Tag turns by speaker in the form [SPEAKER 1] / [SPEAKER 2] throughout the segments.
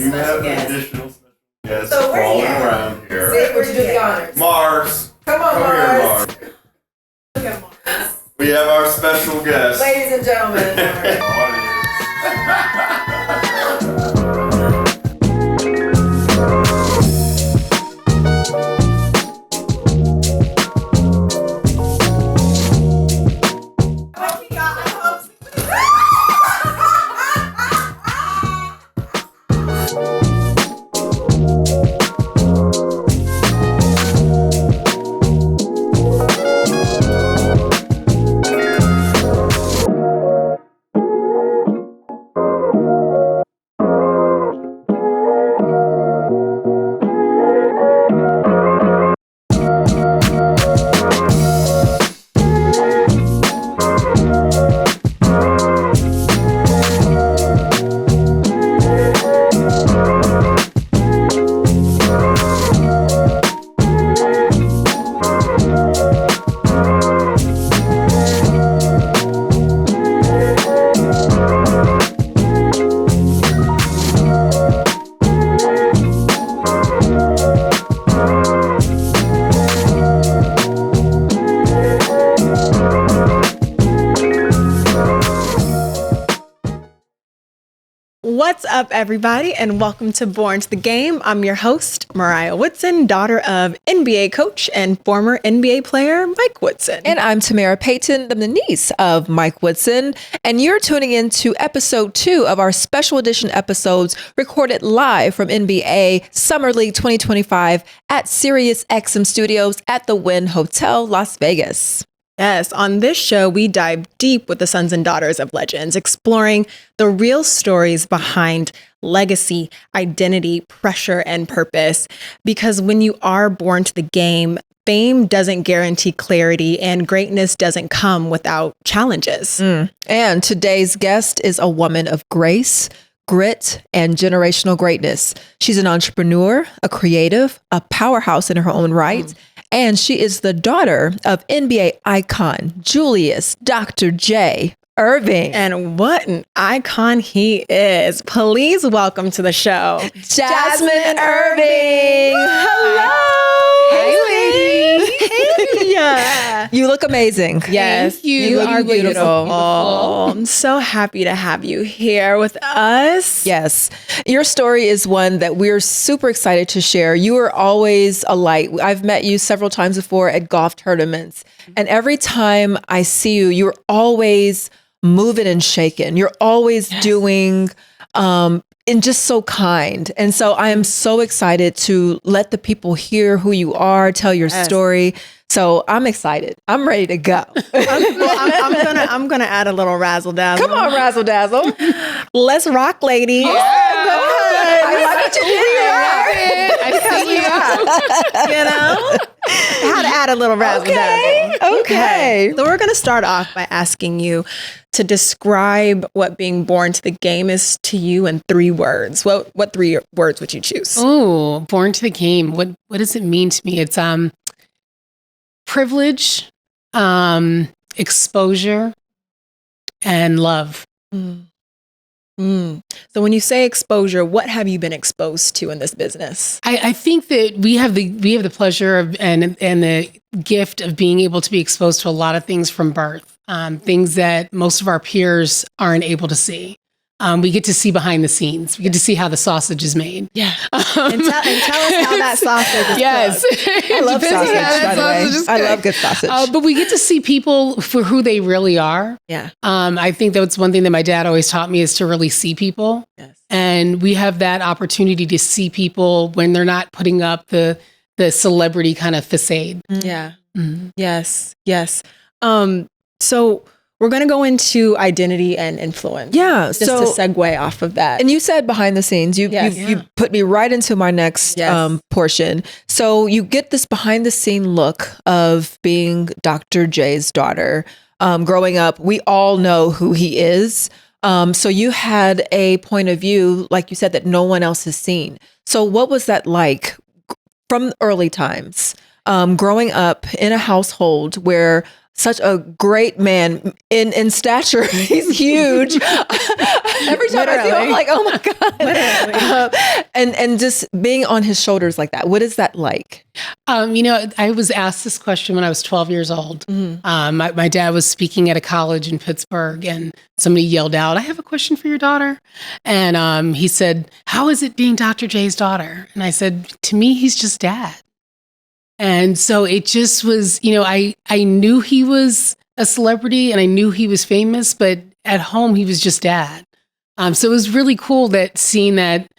[SPEAKER 1] special
[SPEAKER 2] have
[SPEAKER 1] guest.
[SPEAKER 2] an additional special guest
[SPEAKER 1] So where
[SPEAKER 2] crawling
[SPEAKER 1] you at?
[SPEAKER 2] around here.
[SPEAKER 1] Say where'd you do the honors?
[SPEAKER 2] Mars.
[SPEAKER 1] Come on,
[SPEAKER 2] Come
[SPEAKER 1] Mars.
[SPEAKER 2] here, Mars.
[SPEAKER 1] Look at Mars.
[SPEAKER 2] We have our special guest.
[SPEAKER 1] Ladies and gentlemen, Mars.
[SPEAKER 2] Audience.
[SPEAKER 3] What's up, everybody, and welcome to Born to the Game. I'm your host, Mariah Woodson, daughter of NBA coach and former NBA player Mike Woodson.
[SPEAKER 4] And I'm Temara Payton. I'm the niece of Mike Woodson. And you're tuning in to episode 2 of our special edition episodes recorded live from NBA Summer League 2025 at Sirius XM Studios at the Wynn Hotel, Las Vegas.
[SPEAKER 3] Yes, on this show, we dive deep with the sons and daughters of legends, exploring the real stories behind legacy, identity, pressure, and purpose. Because when you are born to the game, fame doesn't guarantee clarity and greatness doesn't come without challenges.
[SPEAKER 4] And today's guest is a woman of grace, grit, and generational greatness. She's an entrepreneur, a creative, a powerhouse in her own right. And she is the daughter of NBA icon Julius Dr. J. Erving.
[SPEAKER 3] And what an icon he is. Please welcome to the show,
[SPEAKER 4] Jazmin Erving. Hello.
[SPEAKER 3] Hey, lady. Hey.
[SPEAKER 4] You look amazing.
[SPEAKER 3] Yes,
[SPEAKER 4] Thank you. You
[SPEAKER 3] are
[SPEAKER 4] look beautiful.
[SPEAKER 3] Oh, I'm so happy to have you here with us.
[SPEAKER 4] Yes. Your story is one that we're super excited to share. You are always a light. I've met you several times before at golf tournaments. And every time I see you, you're always moving and shaking. You're always doing and just so kind. And so I am so excited to let the people hear who you are, tell your story. So I'm excited. I'm ready to go.
[SPEAKER 3] I'm gonna add a little razzle dazzle.
[SPEAKER 4] Come on, razzle dazzle.
[SPEAKER 3] Let's rock, ladies.
[SPEAKER 4] Yeah. Go ahead. I like what you did.
[SPEAKER 3] I see you. You know, how to add a little razzle dazzle.
[SPEAKER 4] Okay.
[SPEAKER 3] So we're gonna start off by asking you to describe what being born to the game is to you in 3 words. What 3 words would you choose?
[SPEAKER 5] Oh, born to the game. What does it mean to me? It's privilege, exposure, and love.
[SPEAKER 3] So when you say exposure, what have you been exposed to in this business?
[SPEAKER 5] I think that we have the pleasure of and the gift of being able to be exposed to a lot of things from birth, things that most of our peers aren't able to see. We get to see behind the scenes. We get to see how the sausage is made.
[SPEAKER 3] Yeah. And tell us how that sausage is
[SPEAKER 5] yes.
[SPEAKER 3] cooked.
[SPEAKER 4] I love sausage, by the way. I love good sausage.
[SPEAKER 5] But we get to see people for who they really are.
[SPEAKER 3] Yeah.
[SPEAKER 5] I think that's one thing that my dad always taught me is to really see people.
[SPEAKER 3] Yes.
[SPEAKER 5] And we have that opportunity to see people when they're not putting up the celebrity kind of facade.
[SPEAKER 3] Yeah. Mm-hmm. Yes. So we're going to go into identity and influence.
[SPEAKER 4] Yeah.
[SPEAKER 3] Just to segue off of that.
[SPEAKER 4] And you said behind the scenes, you put me right into my next portion. So you get this behind the scene look of being Dr. J's daughter. Growing up, we all know who he is. So you had a point of view, like you said, that no one else has seen. So what was that like from early times? Growing up in a household where such a great man in stature. He's huge. Every time I see him, I'm like, oh my God. And just being on his shoulders like that. What is that like?
[SPEAKER 5] I was asked this question when I was 12 years old. My dad was speaking at a college in Pittsburgh, and somebody yelled out, "I have a question for your daughter." And he said, "How is it being Dr. J's daughter?" And I said, "To me, he's just dad." And so it just was, I knew he was a celebrity and I knew he was famous, but at home he was just dad. So it was really cool that seeing that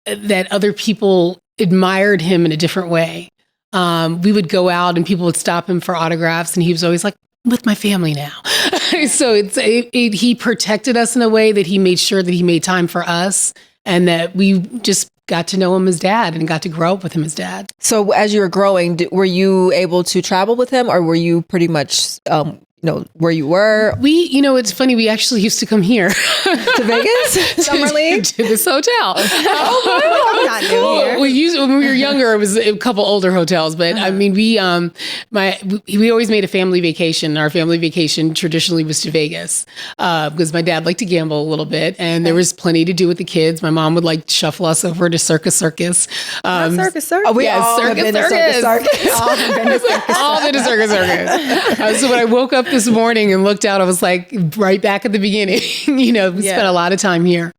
[SPEAKER 5] other people admired him in a different way. We would go out and people would stop him for autographs, and he was always like, "I'm with my family now." So he protected us in a way that he made sure that he made time for us, and that we just got to know him as dad and got to grow up with him as dad.
[SPEAKER 4] So as you were growing, were you able to travel with him, or were you pretty much, where you were?
[SPEAKER 5] It's funny. We actually used to come here
[SPEAKER 4] To Vegas?
[SPEAKER 3] Summer league?
[SPEAKER 5] to this hotel.
[SPEAKER 3] I'm not new here.
[SPEAKER 5] When we were younger, it was a couple older hotels, but I mean, we always made a family vacation. Our family vacation traditionally was to Vegas because my dad liked to gamble a little bit, and there was plenty to do with the kids. My mom would like shuffle us over to Circus.
[SPEAKER 3] Circus.
[SPEAKER 4] We all have been to Circus.
[SPEAKER 3] All have been to Circus.
[SPEAKER 5] All been to Circus. So when I woke up this morning and looked out, I was like right back at the beginning. We spent a lot of time here.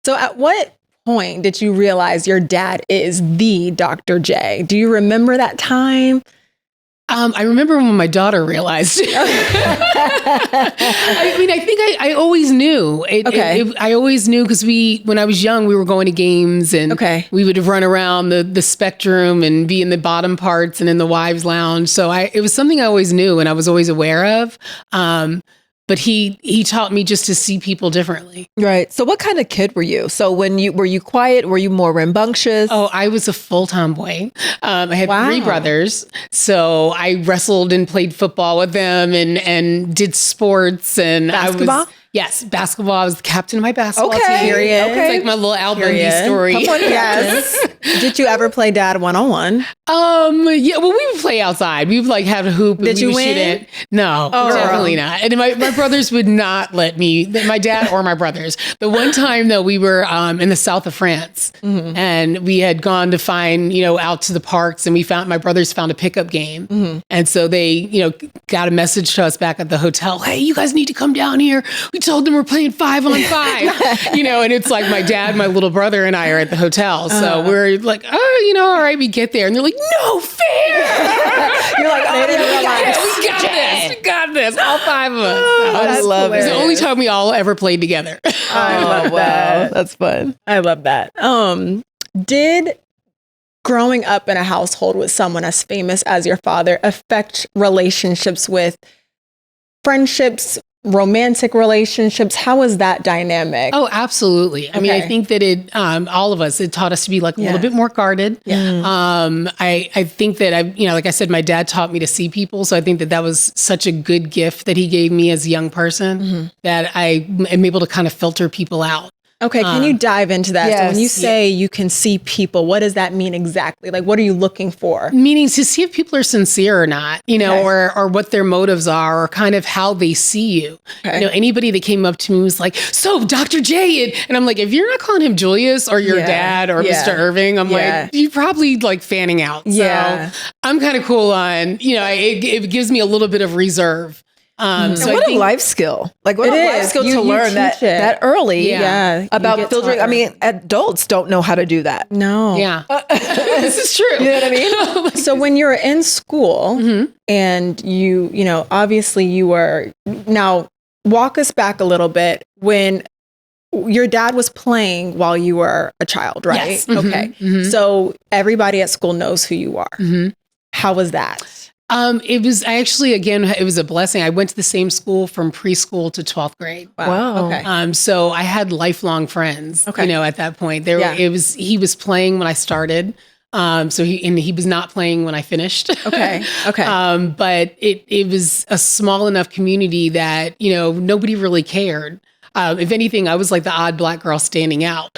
[SPEAKER 3] So at what point did you realize your dad is the Dr. J? Do you remember that time?
[SPEAKER 5] I remember when my daughter realized. I think I always knew. I always knew because when I was young, we were going to games and we would run around the Spectrum and be in the bottom parts and in the wives' lounge. So it was something I always knew and I was always aware of. But he taught me just to see people differently.
[SPEAKER 4] Right. So what kind of kid were you? So were you quiet? Were you more rambunctious?
[SPEAKER 5] Oh, I was a full tomboy. I had 3 brothers. So I wrestled and played football with them and did sports and
[SPEAKER 3] basketball?
[SPEAKER 5] Yes, basketball. I was the captain of my basketball team.
[SPEAKER 3] Period.
[SPEAKER 5] It's like my little Al Bundy story.
[SPEAKER 3] Come on, yes. Did you ever play dad one-on-one?
[SPEAKER 5] Yeah, well, we would play outside. We would have a hoop.
[SPEAKER 3] Did you win?
[SPEAKER 5] Shoot it. No, definitely not. And my brothers would not let me, my dad or my brothers. The one time though, we were in the south of France and we had gone to find, out to the parks, and my brothers found a pickup game. And so they, got a message to us back at the hotel. "Hey, you guys need to come down here. We told them we're playing 5-on-5, and it's like my dad, my little brother, and I are at the hotel. So we're like, all right, we get there. And they're like, "No fair."
[SPEAKER 4] You're like,
[SPEAKER 5] we got this. All 5 of us.
[SPEAKER 4] I love it.
[SPEAKER 5] It's the only time we all ever played together.
[SPEAKER 3] I love that.
[SPEAKER 4] That's fun.
[SPEAKER 3] I love that. Did growing up in a household with someone as famous as your father affect relationships with friendships, romantic relationships? How was that dynamic?
[SPEAKER 5] Oh, absolutely. I mean, I think that all of us, it taught us to be like a little bit more guarded.
[SPEAKER 3] Yeah.
[SPEAKER 5] I think that like I said, my dad taught me to see people. So I think that was such a good gift that he gave me as a young person that I am able to kind of filter people out.
[SPEAKER 3] Okay, can you dive into that?
[SPEAKER 4] Yes.
[SPEAKER 3] So when you say you can see people, what does that mean exactly? Like, what are you looking for?
[SPEAKER 5] Meaning to see if people are sincere or not, or what their motives are, or kind of how they see you.
[SPEAKER 3] Okay.
[SPEAKER 5] Anybody that came up to me was like, "So Dr. J," and I'm like, if you're not calling him Julius or your dad or Mr. Erving, I'm like, you're probably like fanning out.
[SPEAKER 3] Yeah.
[SPEAKER 5] So I'm kind of cool on, it gives me a little bit of reserve.
[SPEAKER 4] So what a life skill. Like what a life skill to learn that early about filtering. I mean, adults don't know how to do that.
[SPEAKER 3] No.
[SPEAKER 5] Yeah. This is true.
[SPEAKER 4] You know what I mean?
[SPEAKER 3] So when you're in school and you obviously you were, now walk us back a little bit when your dad was playing while you were a child, right?
[SPEAKER 5] Yes.
[SPEAKER 3] Okay. So everybody at school knows who you are. How was that?
[SPEAKER 5] It was a blessing. I went to the same school from preschool to 12th grade.
[SPEAKER 3] Wow. Okay.
[SPEAKER 5] So I had lifelong friends, at that point. He was playing when I started. So he was not playing when I finished.
[SPEAKER 3] Okay.
[SPEAKER 5] But it was a small enough community that, nobody really cared. If anything, I was like the odd Black girl standing out,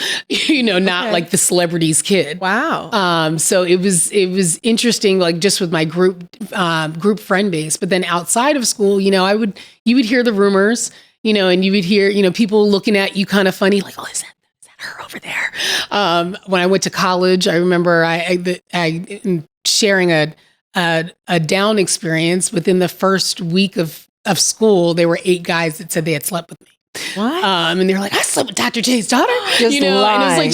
[SPEAKER 5] not like the celebrity's kid.
[SPEAKER 3] Wow.
[SPEAKER 5] So it was interesting, like just with my group friend base. But then outside of school, you would hear the rumors, and you would hear, people looking at you kind of funny, like, oh, is that her over there? When I went to college, I remember I sharing a down experience. Within the first week of school, there were 8 guys that said they had slept with me.
[SPEAKER 3] What?
[SPEAKER 5] And they're like, I slept with Dr. J's daughter.
[SPEAKER 4] Just
[SPEAKER 5] and it was
[SPEAKER 4] lying.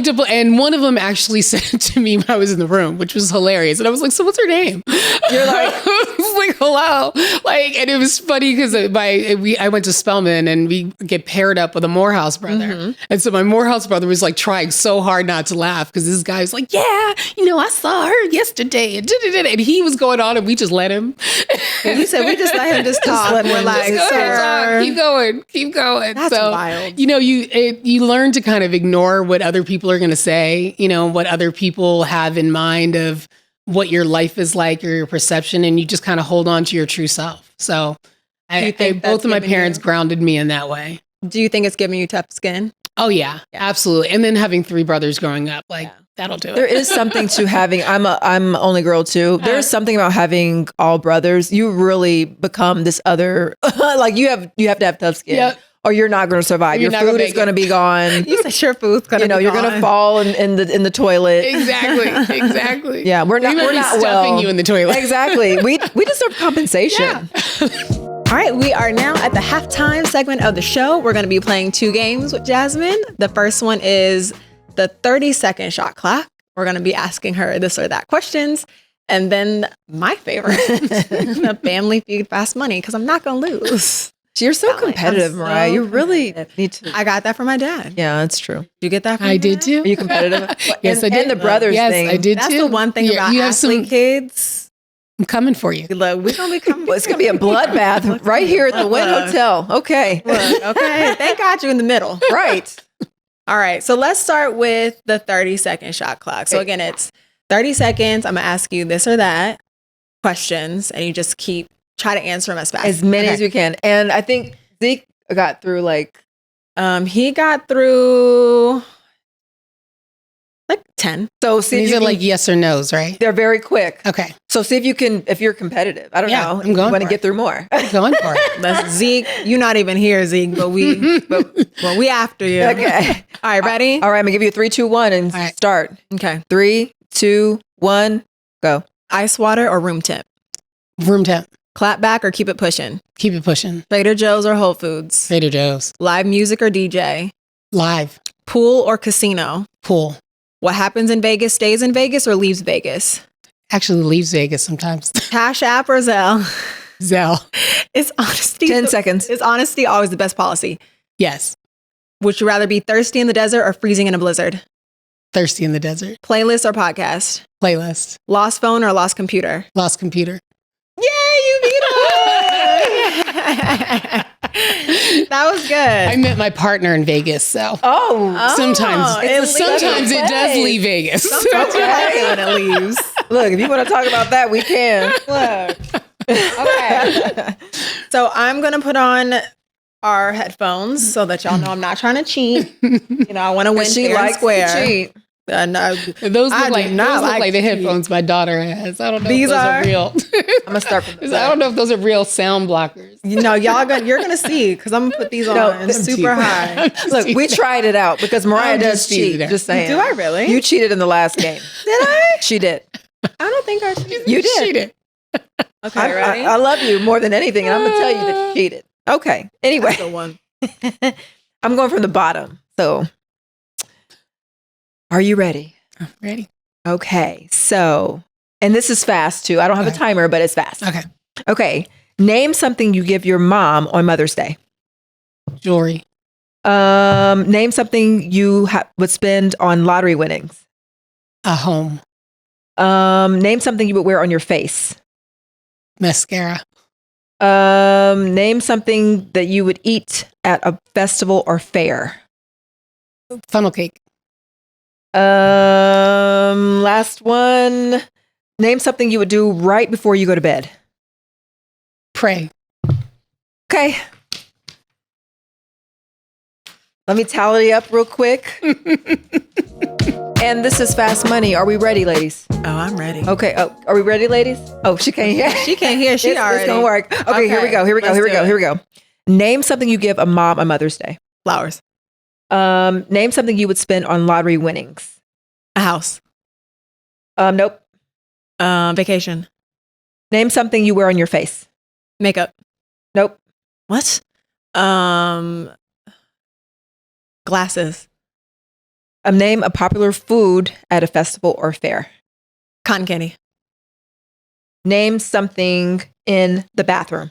[SPEAKER 5] like, and one of them actually said to me when I was in the room, which was hilarious. And I was like, so what's her name?
[SPEAKER 4] You're like,
[SPEAKER 5] I was like, hello. Like, and it was funny because I went to Spelman and we get paired up with a Morehouse brother.
[SPEAKER 3] Mm-hmm.
[SPEAKER 5] And so my Morehouse brother was like trying so hard not to laugh because this guy was like, yeah, I saw her yesterday. And he was going on and we just let him.
[SPEAKER 3] And you said we just let him just talk.
[SPEAKER 4] let him
[SPEAKER 3] We're like,
[SPEAKER 5] Just go ahead,
[SPEAKER 3] sir.
[SPEAKER 5] talk. Keep going.
[SPEAKER 3] That's
[SPEAKER 5] So,
[SPEAKER 3] wild.
[SPEAKER 5] you learn to kind of ignore what other people are going to say, what other people have in mind of what your life is like or your perception, and you just kind of hold on to your true self. So both of my parents grounded me in that way.
[SPEAKER 3] Do you think it's giving you tough skin?
[SPEAKER 5] Oh yeah, absolutely. And then having 3 brothers growing up, that'll do it.
[SPEAKER 4] there is something to having. I'm only girl too. There's something about having all brothers. You really become this other. Like you have to have tough skin.
[SPEAKER 5] Yep.
[SPEAKER 4] Or you're not going to survive.
[SPEAKER 5] You're
[SPEAKER 4] Your
[SPEAKER 5] not gonna
[SPEAKER 4] food is
[SPEAKER 5] make
[SPEAKER 4] going to be gone.
[SPEAKER 3] You said your food's gonna be
[SPEAKER 4] You're going to
[SPEAKER 3] gone.
[SPEAKER 4] fall in the toilet.
[SPEAKER 5] Exactly.
[SPEAKER 4] Yeah, we're not
[SPEAKER 5] stuffing
[SPEAKER 4] well.
[SPEAKER 5] you in the toilet.
[SPEAKER 4] Exactly. We deserve compensation.
[SPEAKER 5] Yeah.
[SPEAKER 3] All right, we are now at the halftime segment of the show. We're going to be playing 2 games with Jasmine. The first one is the 30-second shot clock. We're going to be asking her this or that questions. And then my favorite, the Family Feud Fast Money, because I'm not going to lose.
[SPEAKER 4] You're so competitive,
[SPEAKER 3] I'm
[SPEAKER 4] Mariah.
[SPEAKER 3] so
[SPEAKER 4] You really
[SPEAKER 3] competitive.
[SPEAKER 4] need to.
[SPEAKER 3] I got that from my dad.
[SPEAKER 4] Yeah, that's true.
[SPEAKER 3] Did you get that from
[SPEAKER 5] I
[SPEAKER 3] your
[SPEAKER 5] did
[SPEAKER 3] dad?
[SPEAKER 5] too.
[SPEAKER 4] Are you competitive?
[SPEAKER 5] Yes,
[SPEAKER 4] and,
[SPEAKER 5] I did.
[SPEAKER 4] And the brothers
[SPEAKER 5] Yes,
[SPEAKER 4] thing.
[SPEAKER 5] I did
[SPEAKER 3] That's
[SPEAKER 5] too.
[SPEAKER 3] the one thing about
[SPEAKER 5] you have
[SPEAKER 3] athlete kids.
[SPEAKER 5] I'm coming for you.
[SPEAKER 3] Look, we're going to be coming.
[SPEAKER 4] Well, it's going to be a bloodbath right here at the Wynn Hotel. Okay.
[SPEAKER 3] Look, okay. Thank God you're in the middle.
[SPEAKER 4] Right.
[SPEAKER 3] All right. So let's start with the 30-second shot clock. So again, it's 30 seconds. I'm going to ask you this or that questions, and you just try to answer them as fast.
[SPEAKER 4] As many as you can. And I think Zeke got through
[SPEAKER 3] he got through like 10.
[SPEAKER 4] so see if
[SPEAKER 5] These
[SPEAKER 4] you
[SPEAKER 5] are
[SPEAKER 4] can,
[SPEAKER 5] like yes or no's, right?
[SPEAKER 4] they're very quick.
[SPEAKER 5] Okay.
[SPEAKER 4] So see if you're competitive. I don't
[SPEAKER 5] Yeah,
[SPEAKER 4] know.
[SPEAKER 5] I'm going
[SPEAKER 4] You want to
[SPEAKER 5] for
[SPEAKER 4] get
[SPEAKER 5] it.
[SPEAKER 4] through more.
[SPEAKER 5] Going for it.
[SPEAKER 3] That's Zeke. You're not even here, Zeke, but we after you.
[SPEAKER 4] Okay.
[SPEAKER 3] All right, ready?
[SPEAKER 4] All right, I'm gonna give you 3, 2, 1 and
[SPEAKER 5] All right.
[SPEAKER 4] start.
[SPEAKER 3] Okay.
[SPEAKER 4] 3, 2, 1, go.
[SPEAKER 3] Ice water or room temp?
[SPEAKER 5] Room temp.
[SPEAKER 3] Clap back or keep it pushing?
[SPEAKER 5] Keep it pushing.
[SPEAKER 3] Trader Joe's or Whole Foods?
[SPEAKER 5] Trader Joe's.
[SPEAKER 3] Live music or DJ?
[SPEAKER 5] Live.
[SPEAKER 3] Pool or casino?
[SPEAKER 5] Pool.
[SPEAKER 3] What happens in Vegas stays in Vegas or leaves Vegas?
[SPEAKER 5] Actually leaves Vegas sometimes.
[SPEAKER 3] Cash App or Zelle?
[SPEAKER 5] Zelle.
[SPEAKER 3] Is honesty
[SPEAKER 4] 10 seconds.
[SPEAKER 3] Is honesty always the best policy?
[SPEAKER 5] Yes.
[SPEAKER 3] Would you rather be thirsty in the desert or freezing in a blizzard?
[SPEAKER 5] Thirsty in the desert.
[SPEAKER 3] Playlist or podcast?
[SPEAKER 5] Playlist.
[SPEAKER 3] Lost phone or lost computer?
[SPEAKER 5] Lost computer.
[SPEAKER 3] Yay, you beat us! That was good.
[SPEAKER 5] I met my partner in Vegas, so
[SPEAKER 4] Oh,
[SPEAKER 5] sometimes
[SPEAKER 3] it
[SPEAKER 5] it does leave Vegas.
[SPEAKER 3] Sometimes you like it when it leaves.
[SPEAKER 4] look, if you want to talk about that, we can.
[SPEAKER 3] Look. Okay. So I'm going to put on our headphones so that y'all know I'm not trying to cheat. I want to win
[SPEAKER 4] She
[SPEAKER 3] fair and
[SPEAKER 4] likes
[SPEAKER 3] square.
[SPEAKER 4] to cheat.
[SPEAKER 3] No,
[SPEAKER 5] Those
[SPEAKER 3] I
[SPEAKER 5] look
[SPEAKER 3] do not like
[SPEAKER 5] like the
[SPEAKER 3] to cheat.
[SPEAKER 5] headphones my daughter has. I don't know
[SPEAKER 3] These
[SPEAKER 5] if those
[SPEAKER 3] are?
[SPEAKER 5] are real.
[SPEAKER 4] I'm gonna start from the
[SPEAKER 5] I
[SPEAKER 4] back.
[SPEAKER 5] don't know if those are real sound blockers.
[SPEAKER 3] you're going to see because I'm going to put these on super high.
[SPEAKER 4] Look, we tried it out because Mariah
[SPEAKER 5] I'm
[SPEAKER 4] does
[SPEAKER 5] just
[SPEAKER 4] cheat.
[SPEAKER 5] cheating.
[SPEAKER 4] Just saying.
[SPEAKER 3] Do I really?
[SPEAKER 4] You cheated in the last game.
[SPEAKER 3] Did I?
[SPEAKER 4] She did.
[SPEAKER 3] I don't think I cheated.
[SPEAKER 4] You did.
[SPEAKER 5] Cheated.
[SPEAKER 3] Okay, ready?
[SPEAKER 4] I love you more than anything, and I'm gonna tell you that you cheated. Okay. Anyway,
[SPEAKER 3] That's the one.
[SPEAKER 4] I'm going from the bottom. So, are you ready?
[SPEAKER 5] I'm ready.
[SPEAKER 4] Okay. So, and this is fast too. I don't have a
[SPEAKER 5] Okay.
[SPEAKER 4] timer, but it's fast.
[SPEAKER 5] Okay.
[SPEAKER 4] Okay. Name something you give your mom on Mother's Day.
[SPEAKER 5] Jewelry.
[SPEAKER 4] Name something you would spend on lottery winnings.
[SPEAKER 5] A home.
[SPEAKER 4] Name something you would wear on your face.
[SPEAKER 5] Mascara.
[SPEAKER 4] Name something that you would eat at a festival or fair.
[SPEAKER 5] Funnel cake.
[SPEAKER 4] Last one. Name something you would do right before you go to bed.
[SPEAKER 5] Pray.
[SPEAKER 4] Okay. Let me tally up real quick. And this is Fast Money. Are we ready, ladies?
[SPEAKER 3] Oh, I'm ready.
[SPEAKER 4] Okay. Oh, are we ready, ladies? Oh, she can't hear.
[SPEAKER 3] She can't hear. She already.
[SPEAKER 4] It's gonna work. Okay, here we go. Here we go. Name something you give a mom on Mother's Day.
[SPEAKER 3] Flowers.
[SPEAKER 4] Name something you would spend on lottery winnings.
[SPEAKER 3] A house.
[SPEAKER 4] Nope.
[SPEAKER 3] Vacation.
[SPEAKER 4] Name something you wear on your face.
[SPEAKER 3] Makeup.
[SPEAKER 4] Nope.
[SPEAKER 3] What? Glasses.
[SPEAKER 4] Name a popular food at a festival or fair.
[SPEAKER 3] Cotton candy.
[SPEAKER 4] Name something in the bathroom.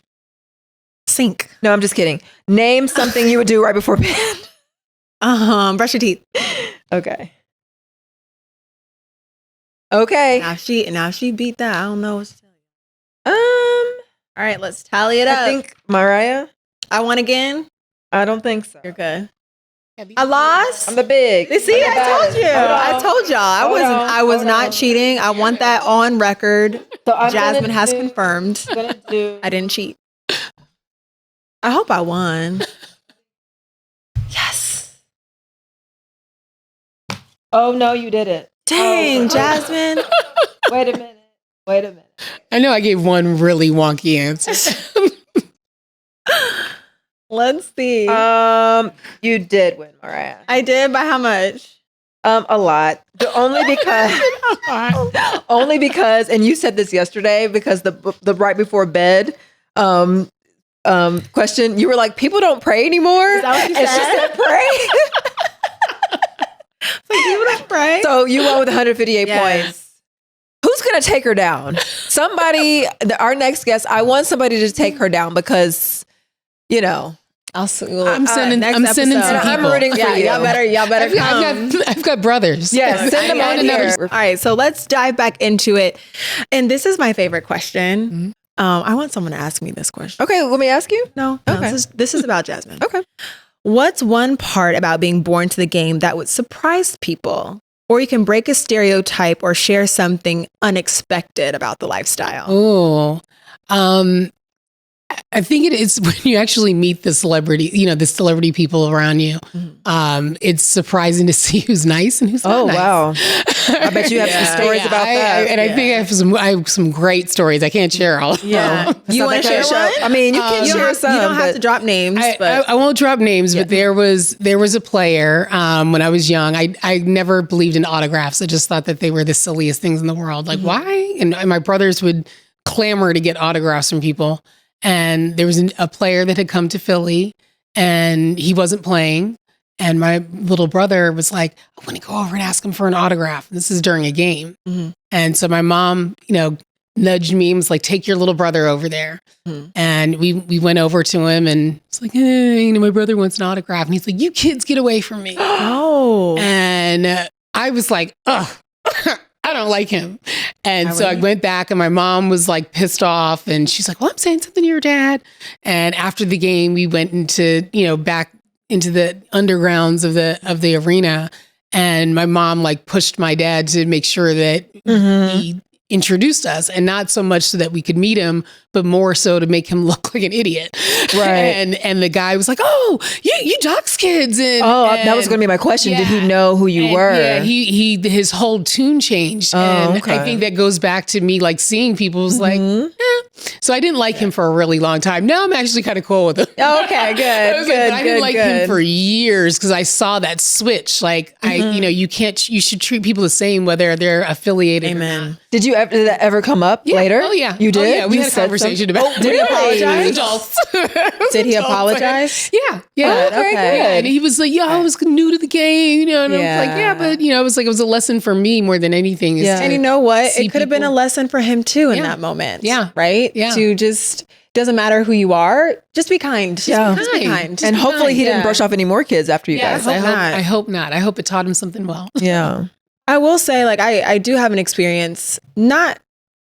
[SPEAKER 3] Sink.
[SPEAKER 4] No, I'm just kidding. Name something you would do right before bed.
[SPEAKER 3] Brush your teeth.
[SPEAKER 4] Okay. Okay.
[SPEAKER 3] Now she beat that. I don't know what to tell you. All right, let's tally it up.
[SPEAKER 4] I think Mariah.
[SPEAKER 3] I won again.
[SPEAKER 4] I don't think so.
[SPEAKER 3] You're good. I lost.
[SPEAKER 4] I'm the big.
[SPEAKER 3] See, I told you. I told y'all. I was not cheating. I want that on record.
[SPEAKER 4] So
[SPEAKER 3] Jasmine has confirmed. I didn't cheat. I hope I won. Yes.
[SPEAKER 4] Oh no, you didn't.
[SPEAKER 3] Dang, Jasmine.
[SPEAKER 4] Wait a minute.
[SPEAKER 5] I know I gave one really wonky answer.
[SPEAKER 3] Let's see.
[SPEAKER 4] You did win, Mariah.
[SPEAKER 3] I did, by how much?
[SPEAKER 4] A lot. Only because, and you said this yesterday, because the right before bed question, you were like, people don't pray anymore.
[SPEAKER 3] Is that what you
[SPEAKER 4] and
[SPEAKER 3] said?
[SPEAKER 4] she said pray.
[SPEAKER 3] So you don't pray.
[SPEAKER 4] So you won with 158
[SPEAKER 3] Yes.
[SPEAKER 4] points. Who's gonna take her down? Somebody. Our next guest. I want somebody to take her down because, you know.
[SPEAKER 5] I'm sending some people.
[SPEAKER 4] I'm rooting for you.
[SPEAKER 3] Y'all better come.
[SPEAKER 5] I've got brothers.
[SPEAKER 4] Yes, send them on here.
[SPEAKER 3] All right, so let's dive back into it. And this is my favorite question.
[SPEAKER 5] Mm-hmm.
[SPEAKER 3] I want someone to ask me this question.
[SPEAKER 4] Okay, let me ask you.
[SPEAKER 3] No,
[SPEAKER 4] Okay.
[SPEAKER 3] This is about Jasmine.
[SPEAKER 4] Okay.
[SPEAKER 3] What's one part about being born to the game that would surprise people? Or you can break a stereotype or share something unexpected about the lifestyle.
[SPEAKER 5] Oh, I think it is when you actually meet the celebrity, the celebrity people around you.
[SPEAKER 3] Mm-hmm.
[SPEAKER 5] It's surprising to see who's nice and who's not nice.
[SPEAKER 4] Wow. I bet you have some stories about that.
[SPEAKER 5] I think I have some great stories. I can't share all of them.
[SPEAKER 3] Yeah. You want to share one?
[SPEAKER 4] I mean, you can share some.
[SPEAKER 3] You don't have to drop names. But
[SPEAKER 5] I won't drop names, but there was a player when I was young. I never believed in autographs. I just thought that they were the silliest things in the world. Like, why? And my brothers would clamor to get autographs from people. And there was a player that had come to Philly and he wasn't playing. And my little brother was like, I want to go over and ask him for an autograph. This is during a game.
[SPEAKER 3] Mm-hmm.
[SPEAKER 5] And so my mom, nudged me and was like, take your little brother over there. Mm-hmm. And we went over to him and it's like, hey, my brother wants an autograph. And he's like, you kids get away from me.
[SPEAKER 3] Oh.
[SPEAKER 5] And I was like, ugh. I don't like him. And so I went back and my mom was like pissed off and she's like, well, I'm saying something to your dad. And after the game, we went into, back into the undergrounds of the arena. And my mom like pushed my dad to make sure that he introduced us, and not so much so that we could meet him, but more so to make him look like an idiot.
[SPEAKER 4] Right.
[SPEAKER 5] And the guy was like, oh, you Ducks kids. And
[SPEAKER 4] that was going to be my question. Yeah. Did he know who you were?
[SPEAKER 5] Yeah, his whole tune changed. I think that goes back to me like seeing people was like, So I didn't like him for a really long time. Now I'm actually kind of cool with him.
[SPEAKER 4] Oh, okay, good.
[SPEAKER 5] I didn't like him for years because I saw that switch. Like you should treat people the same whether they're affiliated or not.
[SPEAKER 4] Did that ever come up later?
[SPEAKER 5] Oh yeah.
[SPEAKER 4] You did?
[SPEAKER 5] Oh, yeah. We had a conversation about it.
[SPEAKER 3] Did he apologize?
[SPEAKER 5] Adults.
[SPEAKER 3] Did he apologize?
[SPEAKER 5] Yeah.
[SPEAKER 3] Yeah.
[SPEAKER 4] Okay, good.
[SPEAKER 5] Yeah. And he was like, I was new to the game, and I was like, but it was a lesson for me more than anything.
[SPEAKER 3] And you know what? It could have been a lesson for him too in that moment. Yeah. Right?
[SPEAKER 5] Yeah.
[SPEAKER 3] To just, doesn't matter who you are, just be kind. Just be kind.
[SPEAKER 4] And hopefully he didn't brush off any more kids after you guys.
[SPEAKER 5] I hope not. I hope it taught him something well.
[SPEAKER 4] Yeah.
[SPEAKER 3] I will say, like, I do have an experience, not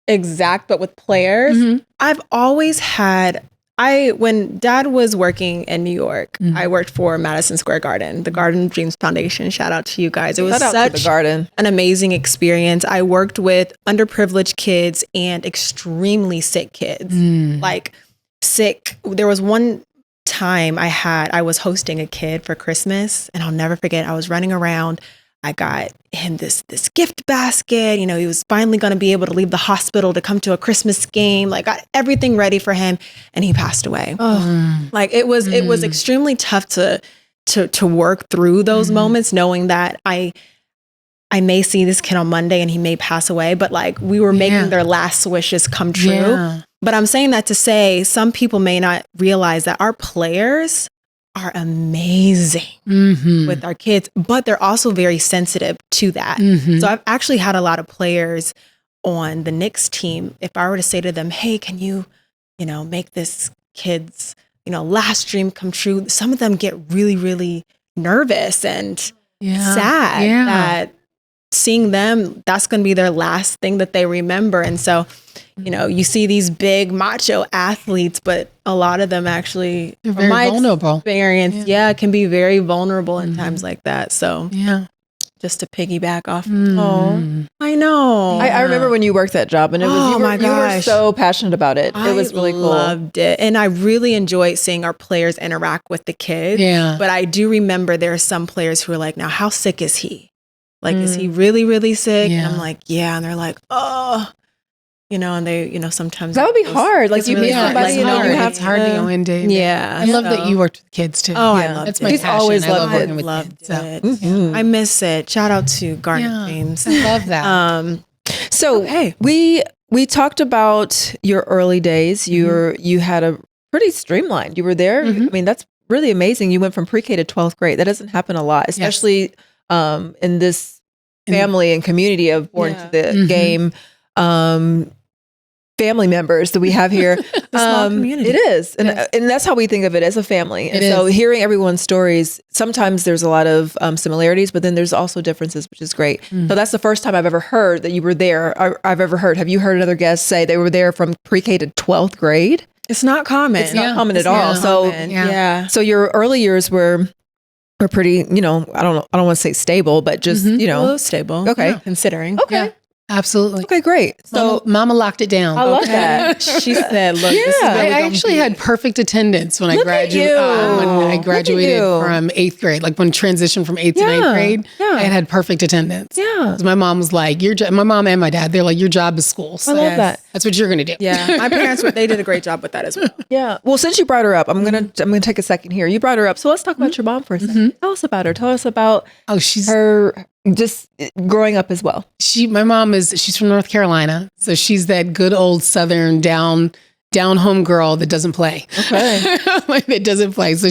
[SPEAKER 3] exact, but with players. Mm-hmm. I've always had, when Dad was working in New York, I worked for Madison Square Garden, the Garden of Dreams Foundation. Shout out to you guys. It was such an amazing experience. I worked with underprivileged kids and extremely sick kids, like sick. There was one time I was hosting a kid for Christmas, and I'll never forget, I was running around. I got him this gift basket. You know, he was finally going to be able to leave the hospital to come to a Christmas game. Like, got everything ready for him, and he passed away. Like, it was extremely tough to work through those moments, knowing that I may see this kid on Monday and he may pass away, but like, we were making their last wishes come true.
[SPEAKER 5] Yeah.
[SPEAKER 3] But I'm saying that to say, some people may not realize that our players are amazing with our kids, but they're also very sensitive to that. So I've actually had a lot of players on the Knicks team. If I were to say to them, hey, can you make this kid's, last dream come true? Some of them get really, really nervous and sad that seeing them, that's going to be their last thing that they remember. And so, you see these big macho athletes, but a lot of them actually,
[SPEAKER 5] they're very vulnerable.
[SPEAKER 3] Experience, can be very vulnerable in times like that. So just to piggyback off. I know.
[SPEAKER 4] I remember when you worked that job, and it was you were so passionate about it. It was really cool.
[SPEAKER 3] I loved it. And I really enjoyed seeing our players interact with the kids.
[SPEAKER 5] Yeah.
[SPEAKER 3] But I do remember there are some players who are like, now, how sick is he? Like, is he really, really sick?
[SPEAKER 5] Yeah.
[SPEAKER 3] And I'm like, yeah. And they're like, oh, and they, sometimes
[SPEAKER 4] that would be hard. Like, you meet somebody,
[SPEAKER 5] it's
[SPEAKER 4] you
[SPEAKER 5] hard.
[SPEAKER 4] you have
[SPEAKER 5] it's hard to go in day.
[SPEAKER 3] Yeah.
[SPEAKER 5] I love that you worked with kids too.
[SPEAKER 3] Oh, I loved
[SPEAKER 5] That's
[SPEAKER 3] it.
[SPEAKER 5] my
[SPEAKER 4] He's
[SPEAKER 5] passion.
[SPEAKER 4] always
[SPEAKER 5] I love
[SPEAKER 4] loved
[SPEAKER 5] working
[SPEAKER 4] it.
[SPEAKER 5] with
[SPEAKER 3] Loved
[SPEAKER 5] kids.
[SPEAKER 3] it. I miss it. Shout out to Garnet James.
[SPEAKER 5] I love that.
[SPEAKER 4] So we talked about your early days. You had a pretty streamlined. You were there. I mean, that's really amazing. You went from pre-K to 12th grade. That doesn't happen a lot, especially in this family and community of born to the game family members that we have here.
[SPEAKER 3] Small community.
[SPEAKER 4] It is. And that's how we think of it, as a family. And so hearing everyone's stories, sometimes there's a lot of similarities, but then there's also differences, which is great. So that's the first time I've ever heard that you were there. I've ever heard. Have you heard another guest say they were there from pre-K to 12th grade?
[SPEAKER 3] It's not common.
[SPEAKER 4] It's not common at all. So so your early years were pretty, I don't want to say stable, but just,
[SPEAKER 3] a little stable.
[SPEAKER 4] Okay.
[SPEAKER 3] Considering.
[SPEAKER 4] Okay.
[SPEAKER 5] Yeah. Absolutely.
[SPEAKER 4] Okay, great. So
[SPEAKER 5] Mama locked it down.
[SPEAKER 4] I love that.
[SPEAKER 3] She said, look, this is
[SPEAKER 4] Yeah.
[SPEAKER 3] where
[SPEAKER 5] I actually had perfect attendance when I
[SPEAKER 4] Look at
[SPEAKER 5] graduated.
[SPEAKER 4] you.
[SPEAKER 5] When I
[SPEAKER 4] Look at
[SPEAKER 5] graduated
[SPEAKER 4] you.
[SPEAKER 5] from 8th grade, like when transitioned from 8th to 9th grade, I had perfect attendance.
[SPEAKER 4] Yeah.
[SPEAKER 5] 'Cause my mom was like, my mom and my dad, they're like, your job is school. So
[SPEAKER 4] I love that.
[SPEAKER 5] that's what you're going to do.
[SPEAKER 3] Yeah. My parents, they did a great job with that as well.
[SPEAKER 4] Yeah. Well, since you brought her up, I'm gonna take a second here. You brought her up, so let's talk about your mom for a second. Tell us about her. Tell us about
[SPEAKER 5] she's
[SPEAKER 4] her just growing up as well.
[SPEAKER 5] my mom she's from North Carolina. So she's that good old Southern down home girl that doesn't play.
[SPEAKER 4] Okay.
[SPEAKER 5] Like, that doesn't play. So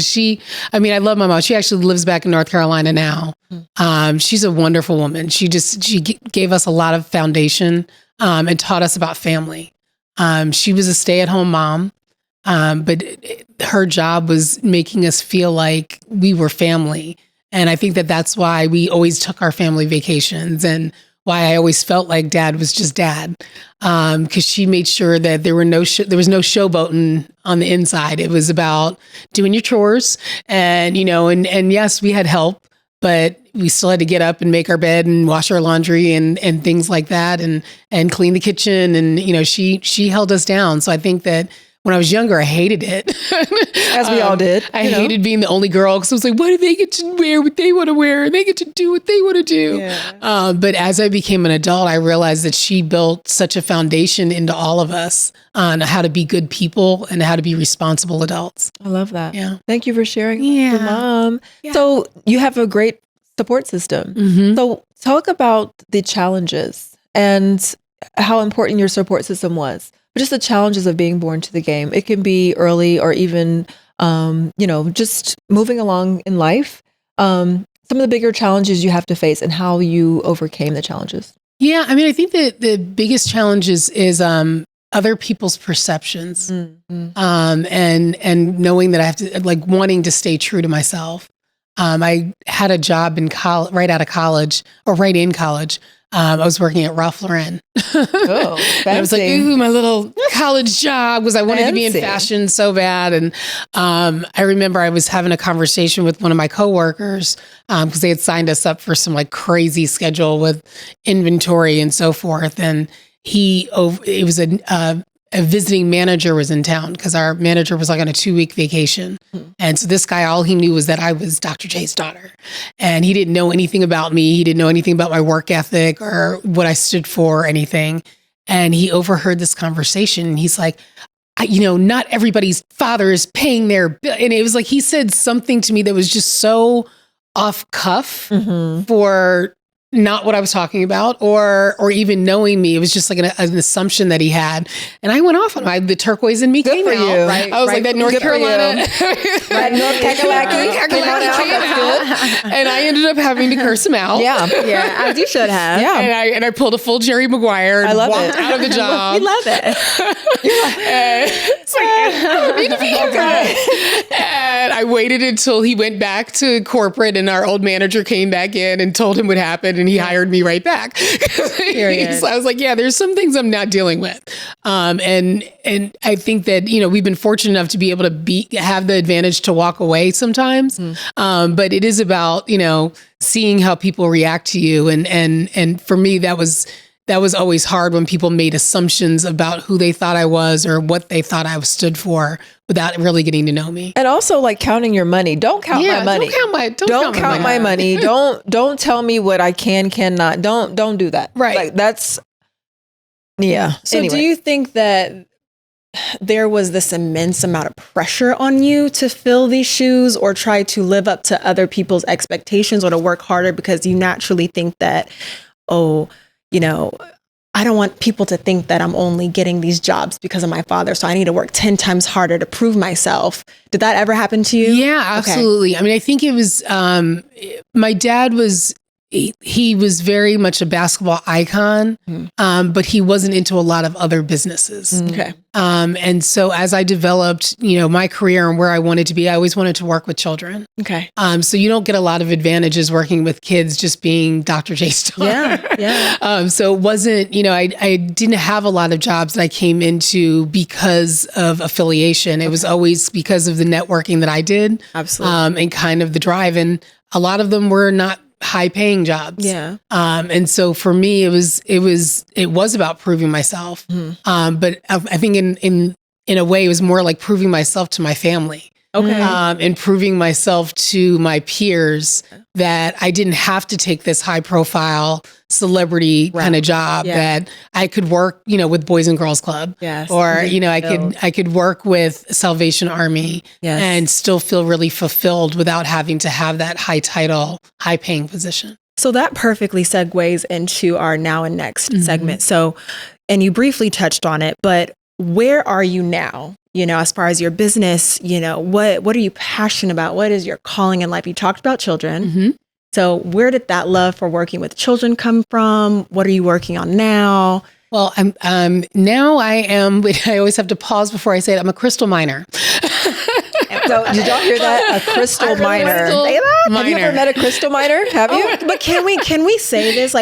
[SPEAKER 5] I love my mom. She actually lives back in North Carolina now. She's a wonderful woman. She gave us a lot of foundation, and taught us about family. She was a stay-at-home mom. But her job was making us feel like we were family. And I think that's why we always took our family vacations, and why I always felt like dad was just dad. Because she made sure that there was no showboating on the inside. It was about doing your chores, and, and yes, we had help, but we still had to get up and make our bed and wash our laundry and things like that, and clean the kitchen. And, she held us down. So I think that when I was younger, I hated it.
[SPEAKER 4] As we all did.
[SPEAKER 5] I hated being the only girl, because I was like, why do they get to wear what they want to wear? And they get to do what they want to do. Yeah. But as I became an adult, I realized that she built such a foundation into all of us on how to be good people and how to be responsible adults.
[SPEAKER 4] I love that.
[SPEAKER 5] Yeah.
[SPEAKER 4] Thank you for sharing with
[SPEAKER 5] Yeah.
[SPEAKER 4] your mom.
[SPEAKER 5] Yeah.
[SPEAKER 4] So you have a great support system. So talk about the challenges and how important your support system was. But just the challenges of being born to the game. It can be early, or even, just moving along in life. Some of the bigger challenges you have to face, and how you overcame the challenges.
[SPEAKER 5] Yeah. I think that the biggest challenge is other people's perceptions, and knowing that I have to, like, wanting to stay true to myself. I had a job in right out of college, or right in college. I was working at Ralph Lauren.
[SPEAKER 4] Oh,
[SPEAKER 5] and I was like, ooh, my little college job, because I wanted to be in
[SPEAKER 4] Fancy.
[SPEAKER 5] fashion so bad. And I remember I was having a conversation with one of my coworkers, because they had signed us up for some like crazy schedule with inventory and so forth. And it was a a visiting manager was in town because our manager was like on a 2-week vacation. And so this guy, all he knew was that I was Dr. J's daughter. And he didn't know anything about me. He didn't know anything about my work ethic or what I stood for or anything. And he overheard this conversation and he's like, not everybody's father is paying their bill. And it was like, he said something to me that was just so off cuff for not what I was talking about or even knowing me. It was just like an assumption that he had. And I went off on the turquoise in me
[SPEAKER 4] Good
[SPEAKER 5] came
[SPEAKER 4] for
[SPEAKER 5] out.
[SPEAKER 4] you.
[SPEAKER 5] Right? I was like, that North
[SPEAKER 4] Good for
[SPEAKER 5] Carolina.
[SPEAKER 4] Right, North Kakalaki.
[SPEAKER 5] Came out. And I ended up having to curse him out.
[SPEAKER 4] Yeah.
[SPEAKER 3] Yeah, as you should have.
[SPEAKER 4] Yeah.
[SPEAKER 5] And I pulled a full Jerry Maguire and
[SPEAKER 4] I love
[SPEAKER 5] walked
[SPEAKER 4] it.
[SPEAKER 5] out of the job.
[SPEAKER 3] We love it.
[SPEAKER 5] It's like, I don't need to be here, guys. And I waited until he went back to corporate and our old manager came back in and told him what happened and he hired me right back. So I was like, yeah, there's some things I'm not dealing with. And I think that, we've been fortunate enough to be able to have the advantage to walk away sometimes. But it is about, seeing how people react to you. And for me, that was always hard when people made assumptions about who they thought I was or what they thought I stood for without really getting to know me.
[SPEAKER 4] And also like counting your money. Don't count my money. Don't count my money. Don't tell me what I cannot. Don't do that.
[SPEAKER 5] Right.
[SPEAKER 4] Like that's, yeah.
[SPEAKER 3] So
[SPEAKER 4] Anyway.
[SPEAKER 3] do you think that there was this immense amount of pressure on you to fill these shoes or try to live up to other people's expectations or to work harder because you naturally think that, I don't want people to think that I'm only getting these jobs because of my father. So I need to work 10 times harder to prove myself. Did that ever happen to you?
[SPEAKER 5] Yeah, absolutely. Okay. I mean, I think it was, my dad he was very much a basketball icon, but he wasn't into a lot of other businesses.
[SPEAKER 3] Okay.
[SPEAKER 5] And so as I developed, my career and where I wanted to be, I always wanted to work with children.
[SPEAKER 3] Okay.
[SPEAKER 5] So you don't get a lot of advantages working with kids just being Dr. J's daughter.
[SPEAKER 3] Yeah.
[SPEAKER 5] So it wasn't, I didn't have a lot of jobs that I came into because of affiliation. It was always because of the networking that I did.
[SPEAKER 3] Absolutely.
[SPEAKER 5] And kind of the drive. And a lot of them were not high paying jobs.
[SPEAKER 3] Yeah.
[SPEAKER 5] And so for me, it was about proving myself. But I think in a way, it was more like proving myself to my family.
[SPEAKER 3] Okay.
[SPEAKER 5] And proving myself to my peers that I didn't have to take this high profile celebrity kind of job, that I could work, with Boys and Girls Club.
[SPEAKER 3] Yes.
[SPEAKER 5] Or, I could work with Salvation Army and still feel really fulfilled without having to have that high title, high paying position.
[SPEAKER 3] So that perfectly segues into our now and next segment. So, and you briefly touched on it, but where are you now? As far as your business, what are you passionate about? What is your calling in life? You talked about children. So where did that love for working with children come from? What are you working on now?
[SPEAKER 5] Well, now I am, I always have to pause before I say it. I'm a crystal miner.
[SPEAKER 4] So did y'all hear that? A crystal miner.
[SPEAKER 3] Say that?
[SPEAKER 4] Have you ever met a crystal miner? Have you?
[SPEAKER 3] But can we say this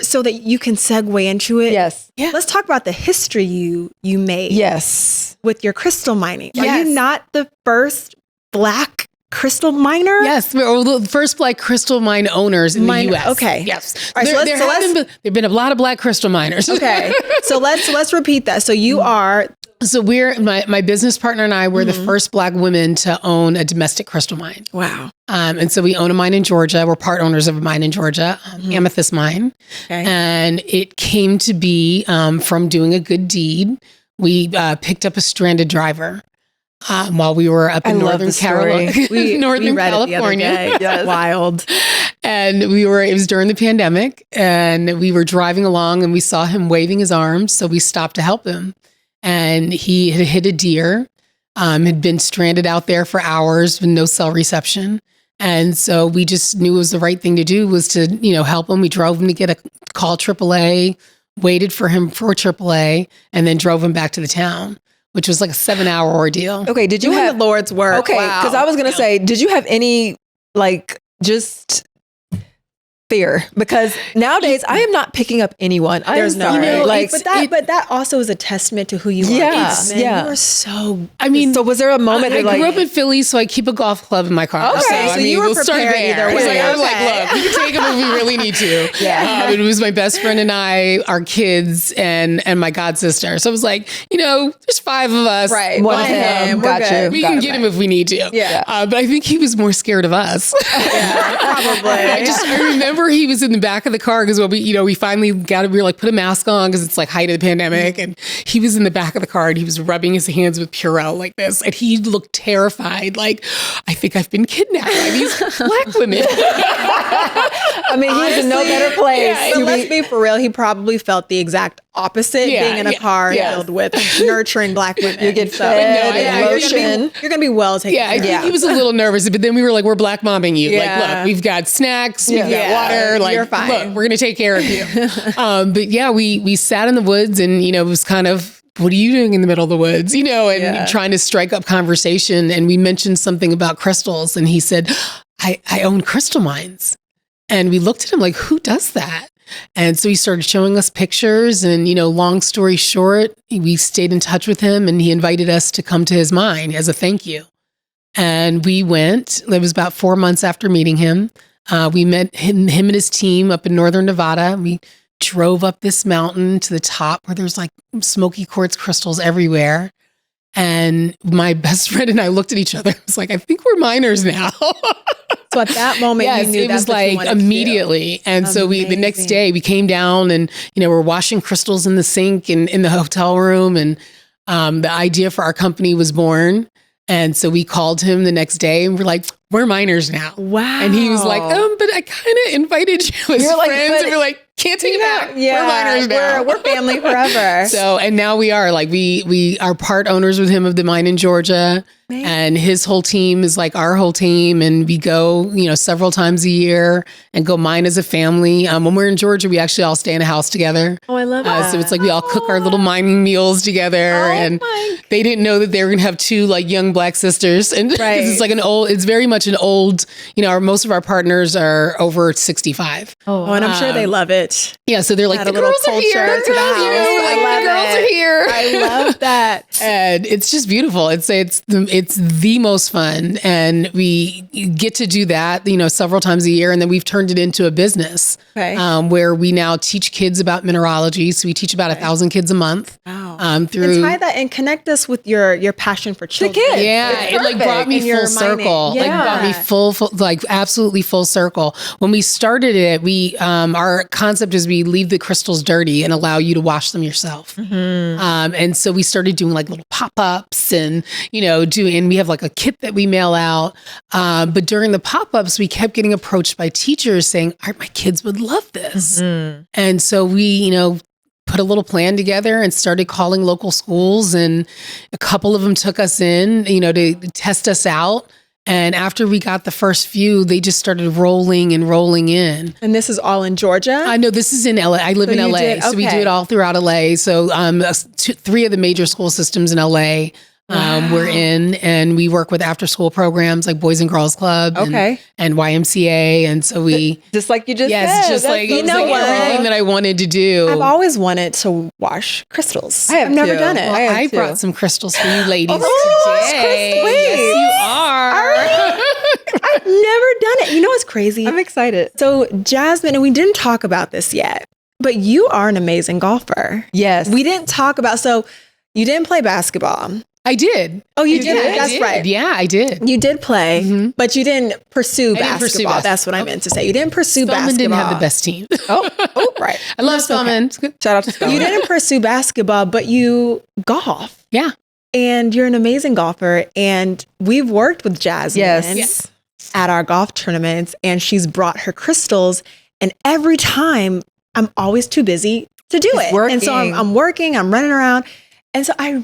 [SPEAKER 3] so that you can segue into it?
[SPEAKER 4] Yes.
[SPEAKER 5] Yeah.
[SPEAKER 3] Let's talk about the history you made.
[SPEAKER 4] Yes.
[SPEAKER 3] With your crystal mining. Are
[SPEAKER 5] Yes.
[SPEAKER 3] you not the first Black crystal miner?
[SPEAKER 5] Yes, we're the first Black crystal mine owners in the U.S.
[SPEAKER 3] Okay.
[SPEAKER 5] Yes.
[SPEAKER 3] All right,
[SPEAKER 5] There've been a lot of Black crystal miners.
[SPEAKER 3] Okay. So let's repeat that. So you are.
[SPEAKER 5] So my business partner and I were the first Black women to own a domestic crystal mine.
[SPEAKER 3] Wow.
[SPEAKER 5] And so we own a mine in Georgia. We're part owners of a mine in Georgia, Amethyst Mine.
[SPEAKER 3] Okay.
[SPEAKER 5] And it came to be from doing a good deed. We picked up a stranded driver while we were up in Northern Carolina, Northern California.
[SPEAKER 3] Yes. Wild.
[SPEAKER 5] And it was during the pandemic, and we were driving along and we saw him waving his arms. So we stopped to help him. And he had hit a deer, had been stranded out there for hours with no cell reception. And so we just knew it was the right thing to do was to, help him. We drove him to get a call AAA, waited for him for AAA, and then drove him back to the town, which was like a 7-hour ordeal.
[SPEAKER 4] Okay. Did you
[SPEAKER 3] Doing
[SPEAKER 4] have
[SPEAKER 3] the Lord's work?
[SPEAKER 4] Okay.
[SPEAKER 3] Wow.
[SPEAKER 4] Because I was going to say, did you have any just fear because nowadays I am not picking up anyone.
[SPEAKER 3] There's no
[SPEAKER 4] like,
[SPEAKER 3] but that also is a testament to who you are.
[SPEAKER 4] Yes,
[SPEAKER 3] Man,
[SPEAKER 4] yeah.
[SPEAKER 3] you are so.
[SPEAKER 5] I mean,
[SPEAKER 4] so was there a moment
[SPEAKER 5] I
[SPEAKER 4] that
[SPEAKER 5] grew up in Philly, so I keep a golf club in my car.
[SPEAKER 4] Okay,
[SPEAKER 3] so you were
[SPEAKER 5] we'll start
[SPEAKER 3] prepared
[SPEAKER 5] there.
[SPEAKER 3] either way.
[SPEAKER 5] I was like,
[SPEAKER 3] Okay.
[SPEAKER 5] look, we can take them if we really need to.
[SPEAKER 4] Yeah.
[SPEAKER 5] It was my best friend and I, our kids, and my god sister. So I was like, there's 5 of us.
[SPEAKER 3] Right.
[SPEAKER 4] one
[SPEAKER 3] One
[SPEAKER 4] of him,
[SPEAKER 3] we're
[SPEAKER 4] got
[SPEAKER 3] good.
[SPEAKER 4] you.
[SPEAKER 5] We
[SPEAKER 4] got
[SPEAKER 5] can
[SPEAKER 4] it.
[SPEAKER 5] get him if we need to.
[SPEAKER 3] Yeah.
[SPEAKER 5] But I think he was more scared of us.
[SPEAKER 3] Probably.
[SPEAKER 5] I remember he was in the back of the car because we finally we were like, put a mask on because it's like height of the pandemic. And he was in the back of the car and he was rubbing his hands with Purell like this. And he looked terrified. Like, I think I've been kidnapped by these black women.
[SPEAKER 4] I mean, he's in no better place.
[SPEAKER 5] yeah,
[SPEAKER 3] But let's be for real, he probably felt the exact opposite being in a car filled with nurturing black women.
[SPEAKER 4] You get
[SPEAKER 3] So-
[SPEAKER 4] fed and
[SPEAKER 3] you're gonna be well taken
[SPEAKER 5] Yeah, I
[SPEAKER 3] care
[SPEAKER 5] think
[SPEAKER 3] of.
[SPEAKER 5] he was a little nervous, but then we were like, we're black momming you.
[SPEAKER 3] Yeah.
[SPEAKER 5] Like, look, we've got snacks, we've got
[SPEAKER 3] Yeah.
[SPEAKER 5] water. Like,
[SPEAKER 3] You're fine.
[SPEAKER 5] look, we're going to take care of you. But yeah, we sat in the woods and, it was kind of, what are you doing in the middle of the woods? And trying to strike up conversation. And we mentioned something about crystals. And he said, I own crystal mines. And we looked at him like, who does that? And so he started showing us pictures and, long story short, we stayed in touch with him and he invited us to come to his mine as a thank you. And we went, it was about 4 months after meeting him. We met him and his team up in northern Nevada. We drove up this mountain to the top where there's like smoky quartz crystals everywhere. And my best friend and I looked at each other. I was like, I think we're miners now.
[SPEAKER 3] So at that moment,
[SPEAKER 5] Yes,
[SPEAKER 3] you knew
[SPEAKER 5] it
[SPEAKER 3] that's
[SPEAKER 5] was
[SPEAKER 3] what you
[SPEAKER 5] like
[SPEAKER 3] wanted to do.
[SPEAKER 5] immediately. And so the next
[SPEAKER 3] Amazing.
[SPEAKER 5] day we came down and, we're washing crystals in the sink and in the hotel room. And the idea for our company was born. And so we called him the next day and we're like, we're miners now.
[SPEAKER 3] Wow.
[SPEAKER 5] And he was like, but I kind of invited you as
[SPEAKER 4] You're like,
[SPEAKER 5] friends.
[SPEAKER 4] but-
[SPEAKER 5] And we're like, can't take it back.
[SPEAKER 3] Yeah,
[SPEAKER 5] We're miners now.
[SPEAKER 3] We're family forever.
[SPEAKER 5] So, and now we are like, we are part owners with him of the mine in Georgia. And his whole team is like our whole team. And we go, several times a year and go mine as a family. When we're in Georgia, we actually all stay in a house together.
[SPEAKER 3] Oh, I love that.
[SPEAKER 5] So it's like we all cook our little mining meals together. And they didn't know that they were going to have 2 like young black sisters. And 'cause it's like it's very much an old, most of our partners are over 65.
[SPEAKER 3] Oh, and I'm sure they love it.
[SPEAKER 5] Yeah. So they're like,
[SPEAKER 3] Add
[SPEAKER 5] the
[SPEAKER 3] a little
[SPEAKER 5] girls are here.
[SPEAKER 3] culture to the house. I love
[SPEAKER 5] The girls
[SPEAKER 3] it.
[SPEAKER 5] are here.
[SPEAKER 3] I love that.
[SPEAKER 5] And it's just beautiful. It's the most fun. And we get to do that, several times a year. And then we've turned it into a business where we now teach kids about mineralogy. So we teach about 1,000 kids a month.
[SPEAKER 3] Wow.
[SPEAKER 5] Through
[SPEAKER 3] And tie that and connect us with your passion for children.
[SPEAKER 4] kids.
[SPEAKER 5] Yeah, it like brought me
[SPEAKER 3] And your
[SPEAKER 5] full circle.
[SPEAKER 3] mining.
[SPEAKER 5] Like brought me full, like absolutely full circle. When we started it, we our concept is we leave the crystals dirty and allow you to wash them yourself. And so we started doing like little pop-ups and and we have like a kit that we mail out. But during the pop-ups, we kept getting approached by teachers saying, my kids would love this. And so we, put a little plan together and started calling local schools, and a couple of them took us in, to test us out. And after we got the first few, they just started rolling in.
[SPEAKER 3] And this is all in Georgia?
[SPEAKER 5] I know this is in LA. I live in
[SPEAKER 3] you
[SPEAKER 5] LA.
[SPEAKER 3] did-
[SPEAKER 5] So we do
[SPEAKER 3] okay.
[SPEAKER 5] it all throughout LA. So 3 of the major school systems in LA we're in, and we work with after school programs like Boys and Girls Club and YMCA. And so we,
[SPEAKER 4] Just like you just
[SPEAKER 5] yes,
[SPEAKER 4] said.
[SPEAKER 5] just like,
[SPEAKER 3] you
[SPEAKER 5] it was
[SPEAKER 3] know
[SPEAKER 5] like
[SPEAKER 3] what?
[SPEAKER 5] everything that I wanted to do.
[SPEAKER 3] I've always wanted to wash crystals.
[SPEAKER 4] I have
[SPEAKER 3] I've never
[SPEAKER 4] too.
[SPEAKER 3] done it.
[SPEAKER 4] I have
[SPEAKER 5] I
[SPEAKER 4] too.
[SPEAKER 5] brought some crystals for you ladies
[SPEAKER 3] Oh,
[SPEAKER 5] today.
[SPEAKER 3] crystals.
[SPEAKER 5] Yes,
[SPEAKER 3] Wait.
[SPEAKER 5] you are.
[SPEAKER 3] I've never done it. You know what's crazy?
[SPEAKER 4] I'm excited.
[SPEAKER 3] So Jasmine, and we didn't talk about this yet, but you are an amazing golfer.
[SPEAKER 4] Yes.
[SPEAKER 3] We didn't talk about, so you didn't play basketball.
[SPEAKER 5] I did.
[SPEAKER 3] Oh, you
[SPEAKER 4] did?
[SPEAKER 3] did? That's
[SPEAKER 5] I did.
[SPEAKER 3] right.
[SPEAKER 5] Yeah, I did.
[SPEAKER 3] You did play,
[SPEAKER 5] Mhm.
[SPEAKER 3] but you didn't pursue
[SPEAKER 5] I didn't
[SPEAKER 3] basketball.
[SPEAKER 5] pursue basketball.
[SPEAKER 3] That's what I meant to say. You didn't pursue
[SPEAKER 5] Spelman
[SPEAKER 3] basketball.
[SPEAKER 5] didn't have the best team.
[SPEAKER 3] Oh, right.
[SPEAKER 5] I love
[SPEAKER 3] That's okay.
[SPEAKER 5] Spelman. It's good.
[SPEAKER 4] Shout out to Scott.
[SPEAKER 3] You didn't pursue basketball, but you golf.
[SPEAKER 5] Yeah.
[SPEAKER 3] And you're an amazing golfer. And we've worked with Jasmine
[SPEAKER 4] Yes.
[SPEAKER 3] at our golf tournaments, and she's brought her crystals. And every time I'm always too busy to do it. And so
[SPEAKER 4] working.
[SPEAKER 3] I'm working, I'm running around. And so I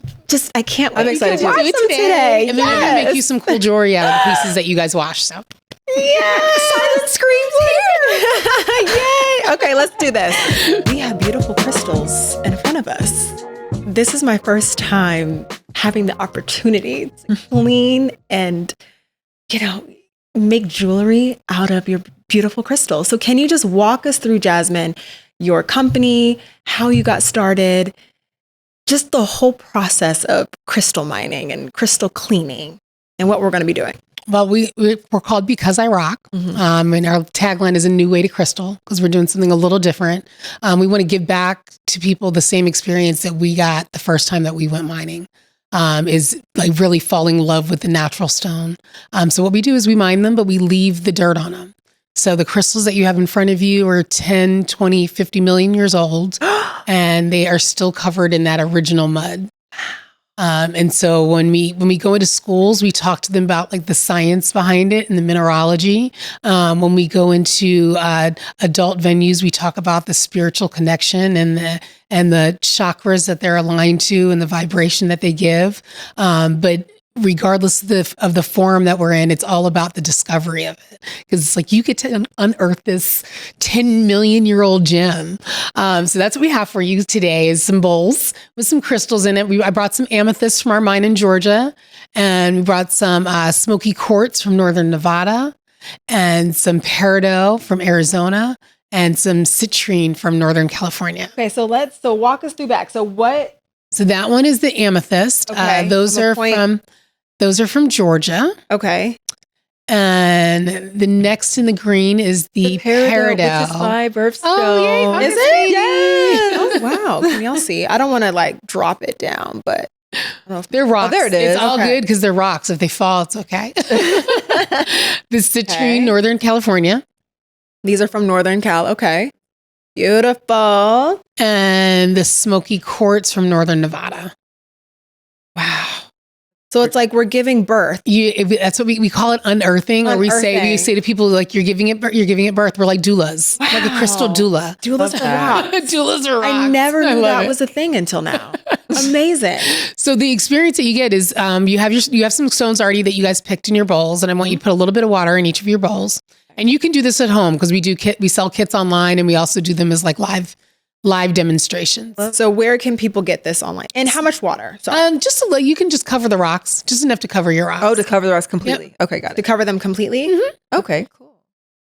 [SPEAKER 3] can't wait
[SPEAKER 4] I'm excited
[SPEAKER 3] to
[SPEAKER 4] to
[SPEAKER 3] watch
[SPEAKER 5] Do it
[SPEAKER 3] them today.
[SPEAKER 5] And then I'm going to make you some cool jewelry out of the pieces that you guys wash. So
[SPEAKER 3] Yes. Silent screams here. Yay. Okay, let's do this. We have beautiful crystals in front of us. This is my first time having the opportunity to clean and, make jewelry out of your beautiful crystals. So can you just walk us through, Jasmine, your company, how you got started, just the whole process of crystal mining and crystal cleaning and what we're going to be doing?
[SPEAKER 5] Well, we're called Because I Rock. And our tagline is a new way to crystal because we're doing something a little different. We want to give back to people the same experience that we got the first time that we went mining. Is like really falling in love with the natural stone. So what we do is we mine them, but we leave the dirt on them. So the crystals that you have in front of you are 10, 20, 50 million years old, and they are still covered in that original mud. And so when we go into schools, we talk to them about like the science behind it and the mineralogy. When we go into adult venues, we talk about the spiritual connection and the chakras that they're aligned to and the vibration that they give. But regardless of the forum that we're in, it's all about the discovery of it. Because it's like you get to unearth this 10 million year old gem. So that's what we have for you today is some bowls with some crystals in it. I brought some amethyst from our mine in Georgia, and we brought some smoky quartz from northern Nevada, and some peridot from Arizona, and some citrine from northern California.
[SPEAKER 3] Okay, so walk us through back. So
[SPEAKER 5] that one is the amethyst.
[SPEAKER 3] Okay,
[SPEAKER 5] Those are from Georgia.
[SPEAKER 3] Okay.
[SPEAKER 5] And the next in the green is the peridot.
[SPEAKER 4] Which is my birthstone.
[SPEAKER 5] Oh, yay.
[SPEAKER 3] Is it? Yes. Oh, wow. Can y'all see? I don't want to like drop it down, but I don't know if
[SPEAKER 5] they're rocks.
[SPEAKER 4] Oh, there it is.
[SPEAKER 5] It's all good because they're rocks. If they fall, it's okay. The citrine, Northern California.
[SPEAKER 3] These are from Northern Cal. Okay. Beautiful.
[SPEAKER 5] And the smoky quartz from Northern Nevada.
[SPEAKER 3] Wow. So it's like we're giving birth.
[SPEAKER 5] That's what we call it, unearthing. Or we say to people like you're giving it birth. We're like doulas, like a crystal doula.
[SPEAKER 3] Doulas are rocks.
[SPEAKER 5] Doulas are rocks.
[SPEAKER 3] I never knew that was a thing until now. Amazing.
[SPEAKER 5] So the experience that you get is you have some stones already that you guys picked in your bowls, and I want you to put a little bit of water in each of your bowls. And you can do this at home because we sell kits online, and we also do them as like live demonstrations.
[SPEAKER 3] So where can people get this online? And how much water? So
[SPEAKER 5] you can just cover the rocks, just enough to cover your rocks.
[SPEAKER 4] Oh, to cover the rocks completely. Yep. Okay, got it.
[SPEAKER 3] To cover them completely?
[SPEAKER 4] Mm-hmm. Okay, cool.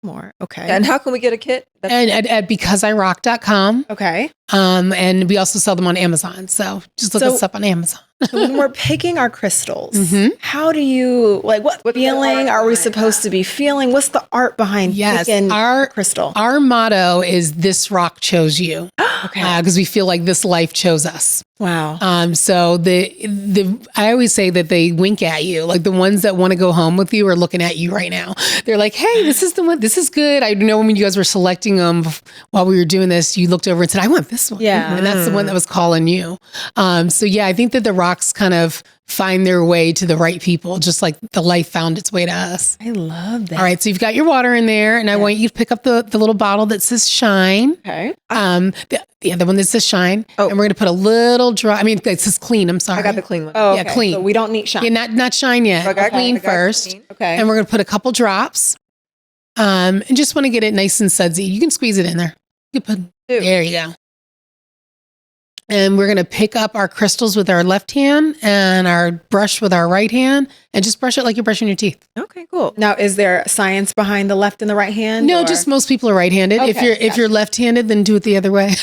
[SPEAKER 3] More. Okay.
[SPEAKER 4] And how can we get a kit?
[SPEAKER 5] And at becauseirock.com.
[SPEAKER 3] Okay.
[SPEAKER 5] And we also sell them on Amazon. So just look us up on Amazon.
[SPEAKER 3] So when we're picking our crystals, how do you, like, what feeling are we supposed to be feeling? What's the art behind picking our crystal?
[SPEAKER 5] Our motto is "This rock chose you."
[SPEAKER 3] Okay.
[SPEAKER 5] Because we feel like this life chose us.
[SPEAKER 3] Wow.
[SPEAKER 5] So I always say that they wink at you. Like the ones that want to go home with you are looking at you right now. They're like, "Hey, this is the one. This is good." I know when you guys were selecting them while we were doing this, you looked over and said, "I want this one."
[SPEAKER 3] Yeah.
[SPEAKER 5] And that's the one that was calling you. So yeah, I think that the rocks kind of find their way to the right people, just like the life found its way to us.
[SPEAKER 3] I love that.
[SPEAKER 5] All right. So you've got your water in there, and I want you to pick up the little bottle that says shine.
[SPEAKER 3] Okay.
[SPEAKER 5] The one that says shine.
[SPEAKER 4] Oh.
[SPEAKER 5] And we're going to put a little drop. I mean, it says clean. I'm sorry.
[SPEAKER 4] I got the clean one.
[SPEAKER 3] Oh,
[SPEAKER 5] yeah,
[SPEAKER 3] okay.
[SPEAKER 5] clean.
[SPEAKER 3] So we don't need shine.
[SPEAKER 5] Yeah, not shine yet.
[SPEAKER 4] Okay,
[SPEAKER 5] Clean first.
[SPEAKER 4] Clean.
[SPEAKER 3] Okay.
[SPEAKER 5] And we're going to put a couple drops. And just want to get it nice and sudsy. You can squeeze it in there. There you go. And we're going to pick up our crystals with our left hand and our brush with our right hand and just brush it like you're brushing your teeth.
[SPEAKER 4] Okay, cool.
[SPEAKER 3] Now, is there science behind the left and the right hand?
[SPEAKER 5] No, just most people are right-handed.
[SPEAKER 3] Okay,
[SPEAKER 5] If you're left-handed, then do it the other way.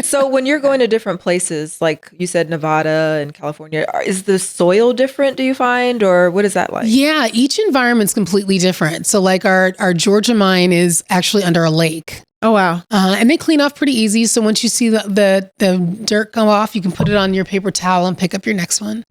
[SPEAKER 4] So when you're going to different places, like you said, Nevada and California, is the soil different, do you find? Or what is that like?
[SPEAKER 5] Yeah, each environment's completely different. So like our Georgia mine is actually under a lake.
[SPEAKER 3] Oh, wow.
[SPEAKER 5] And they clean off pretty easy. So once you see the dirt come off, you can put it on your paper towel and pick up your next one.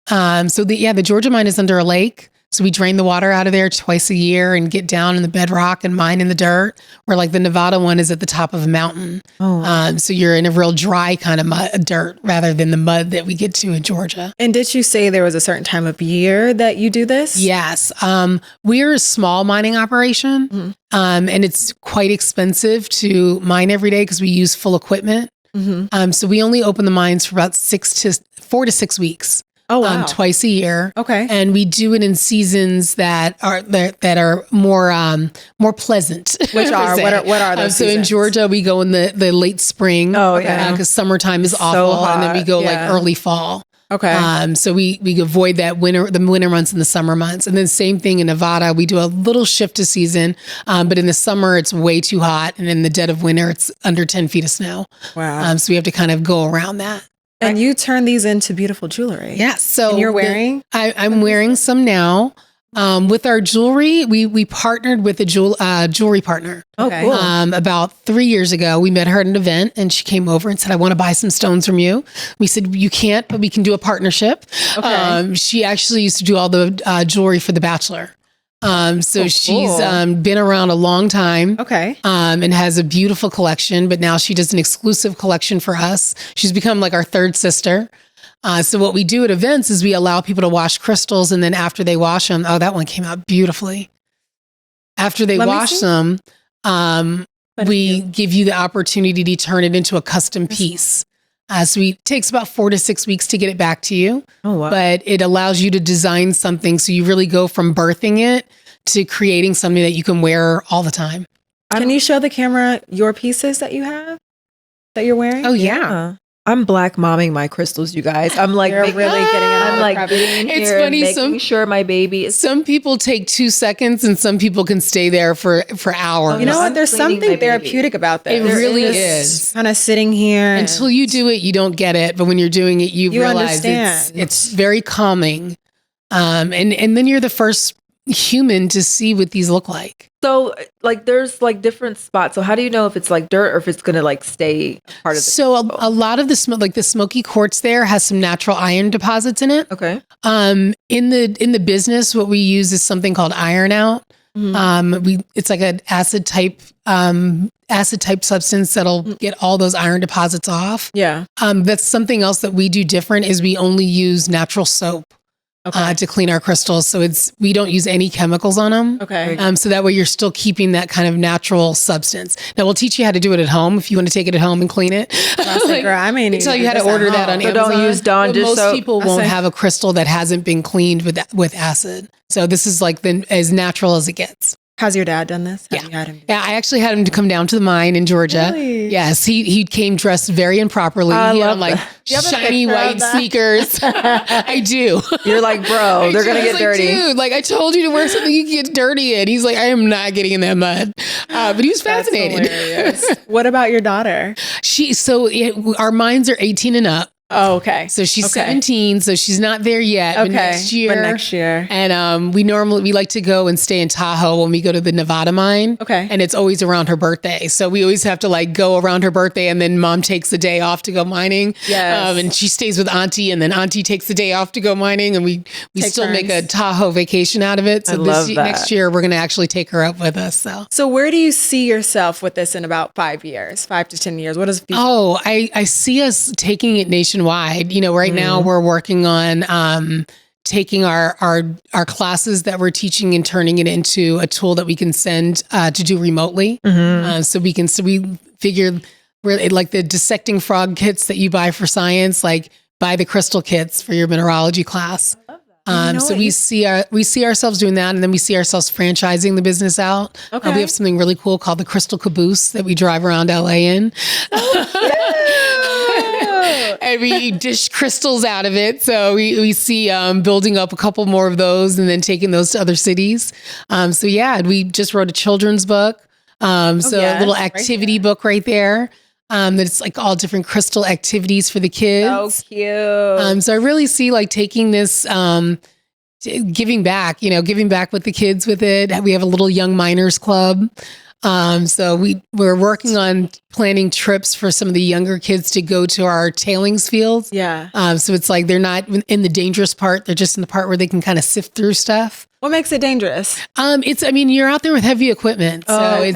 [SPEAKER 5] The Georgia mine is under a lake. So we drain the water out of there twice a year and get down in the bedrock and mine in the dirt, where like the Nevada one is at the top of a mountain.
[SPEAKER 4] Oh.
[SPEAKER 5] So you're in a real dry kind of dirt rather than the mud that we get to in Georgia.
[SPEAKER 3] And did you say there was a certain time of year that you do this?
[SPEAKER 5] Yes. We're a small mining operation, and it's quite expensive to mine every day because we use full equipment. So we only open the mines for about 4 to 6 weeks.
[SPEAKER 3] Oh, wow.
[SPEAKER 5] Twice a year.
[SPEAKER 3] Okay.
[SPEAKER 5] And we do it in seasons that are more pleasant.
[SPEAKER 3] Which are what are those
[SPEAKER 5] So in
[SPEAKER 3] seasons?
[SPEAKER 5] Georgia, we go in the late spring.
[SPEAKER 4] Oh, yeah.
[SPEAKER 5] Because summertime is
[SPEAKER 4] So
[SPEAKER 5] awful, and then we
[SPEAKER 4] hot,
[SPEAKER 5] go like
[SPEAKER 3] yeah.
[SPEAKER 5] early fall.
[SPEAKER 3] Okay.
[SPEAKER 5] So we avoid the winter months and the summer months. And then same thing in Nevada. We do a little shift to season, but in the summer it's way too hot, and in the dead of winter it's under 10 feet of snow.
[SPEAKER 3] Wow.
[SPEAKER 5] So we have to kind of go around that.
[SPEAKER 3] And you turn these into beautiful jewelry.
[SPEAKER 5] Yeah. So
[SPEAKER 3] And you're wearing?
[SPEAKER 5] I'm wearing some now. With our jewelry, we partnered with a jewelry partner.
[SPEAKER 3] Okay.
[SPEAKER 4] cool.
[SPEAKER 5] About 3 years ago. We met her at an event, and she came over and said, "I want to buy some stones from you." We said, "You can't, but we can do a partnership."
[SPEAKER 3] Okay.
[SPEAKER 5] She actually used to do all the jewelry for The Bachelor. So she's been around a long time.
[SPEAKER 3] Okay.
[SPEAKER 5] And has a beautiful collection, but now she does an exclusive collection for us. She's become like our third sister. So what we do at events is we allow people to wash crystals, and then after they wash them, that one came out beautifully. After they wash them, we give you the opportunity to turn it into a custom piece. So it takes about 4 to 6 weeks to get it back to you.
[SPEAKER 4] Oh, wow.
[SPEAKER 5] But it allows you to design something. So you really go from birthing it to creating something that you can wear all the time.
[SPEAKER 3] Can you show the camera your pieces that you have that you're wearing?
[SPEAKER 5] Oh, yeah.
[SPEAKER 4] I'm black momming my crystals, you guys. I'm like,
[SPEAKER 3] You're really getting it
[SPEAKER 4] I'm
[SPEAKER 3] all
[SPEAKER 4] like
[SPEAKER 3] preppy.
[SPEAKER 4] getting in
[SPEAKER 5] It's
[SPEAKER 4] here,
[SPEAKER 5] funny,
[SPEAKER 4] making sure my baby is.
[SPEAKER 5] Some people take 2 seconds and some people can stay there for hours.
[SPEAKER 3] You know what?
[SPEAKER 4] I'm
[SPEAKER 3] There's
[SPEAKER 4] cleaning my
[SPEAKER 3] something
[SPEAKER 4] baby.
[SPEAKER 3] therapeutic about this.
[SPEAKER 5] It really is.
[SPEAKER 3] Kind of sitting here.
[SPEAKER 5] Until you do it, you don't get it. But when you're doing it, you realize
[SPEAKER 3] understand.
[SPEAKER 5] it's very calming. And then you're the first human to see what these look like.
[SPEAKER 4] So, like, there's like different spots. So, how do you know if it's like dirt or if it's gonna like stay part of the?
[SPEAKER 5] So a lot of the smoky quartz there has some natural iron deposits in it.
[SPEAKER 4] Okay.
[SPEAKER 5] In the business, what we use is something called iron out. It's like an acid type substance that'll get all those iron deposits off.
[SPEAKER 3] Yeah.
[SPEAKER 5] That's something else that we do different is we only use natural soap. To clean our crystals. So we don't use any chemicals on them.
[SPEAKER 3] Okay.
[SPEAKER 5] So that way you're still keeping that kind of natural substance. Now we'll teach you how to do it at home if you want to take it at home and clean it.
[SPEAKER 3] Girl, I may need
[SPEAKER 5] Tell
[SPEAKER 3] to
[SPEAKER 5] you
[SPEAKER 3] do
[SPEAKER 5] how to
[SPEAKER 3] this at
[SPEAKER 5] order that
[SPEAKER 3] home.
[SPEAKER 5] on
[SPEAKER 4] So
[SPEAKER 5] Amazon.
[SPEAKER 4] don't use Dawn
[SPEAKER 5] But
[SPEAKER 4] dish
[SPEAKER 5] most
[SPEAKER 4] soap?
[SPEAKER 5] people won't have a crystal that hasn't been cleaned with acid. So this is like as natural as it gets.
[SPEAKER 3] Has your dad done this? Have
[SPEAKER 5] Yeah.
[SPEAKER 3] you had him do
[SPEAKER 5] Yeah, I actually had him to come down to the mine in Georgia.
[SPEAKER 3] Really?
[SPEAKER 5] Yes, he came dressed very improperly.
[SPEAKER 4] I
[SPEAKER 5] He had
[SPEAKER 4] love
[SPEAKER 5] on like
[SPEAKER 4] that. Do you have a
[SPEAKER 5] shiny
[SPEAKER 4] picture of
[SPEAKER 5] white
[SPEAKER 4] that?
[SPEAKER 5] sneakers. I do.
[SPEAKER 4] You're like, bro, they're gonna
[SPEAKER 5] I was
[SPEAKER 4] get
[SPEAKER 5] like,
[SPEAKER 4] dirty.
[SPEAKER 5] Dude, like I told you to wear something you can get dirty in. He's like, I am not getting in that mud. But he was
[SPEAKER 3] That's
[SPEAKER 5] fascinated.
[SPEAKER 3] hilarious. What about your daughter?
[SPEAKER 5] Our mines are 18 and up.
[SPEAKER 3] Oh, okay.
[SPEAKER 5] So she's
[SPEAKER 3] Okay.
[SPEAKER 5] 17, so she's not there yet.
[SPEAKER 3] Okay.
[SPEAKER 5] But next year.
[SPEAKER 3] But next year.
[SPEAKER 5] And we like to go and stay in Tahoe when we go to the Nevada mine.
[SPEAKER 3] Okay.
[SPEAKER 5] And it's always around her birthday. So we always have to like go around her birthday, and then mom takes the day off to go mining.
[SPEAKER 3] Yes.
[SPEAKER 5] And she stays with auntie, and then auntie takes the day off to go mining, and we
[SPEAKER 3] Take
[SPEAKER 5] still make a
[SPEAKER 3] turns.
[SPEAKER 5] Tahoe vacation out of it. So
[SPEAKER 4] I love that.
[SPEAKER 5] next year we're going to actually take her up with us.
[SPEAKER 3] So where do you see yourself with this in about 5 years, 5 to 10 years? What does future?
[SPEAKER 5] Oh, I see us taking it nationwide. You know, right now we're working on taking our classes that we're teaching and turning it into a tool that we can send to do remotely. So we figure like the dissecting frog kits that you buy for science, like buy the crystal kits for your mineralogy class. So we see ourselves doing that, and then we see ourselves franchising the business out.
[SPEAKER 3] Okay.
[SPEAKER 5] We have something really cool called the Crystal Caboose that we drive around LA in. And we dish crystals out of it. So we see building up a couple more of those and then taking those to other cities. So yeah, we just wrote a children's book. A little activity book right there. That it's like all different crystal activities for the kids.
[SPEAKER 3] So cute.
[SPEAKER 5] So I really see like taking this, giving back with the kids with it. We have a little young miners club. So we're working on planning trips for some of the younger kids to go to our tailings fields.
[SPEAKER 3] Yeah.
[SPEAKER 5] So it's like they're not in the dangerous part. They're just in the part where they can kind of sift through stuff.
[SPEAKER 3] What makes it dangerous?
[SPEAKER 5] You're out there with heavy equipment. So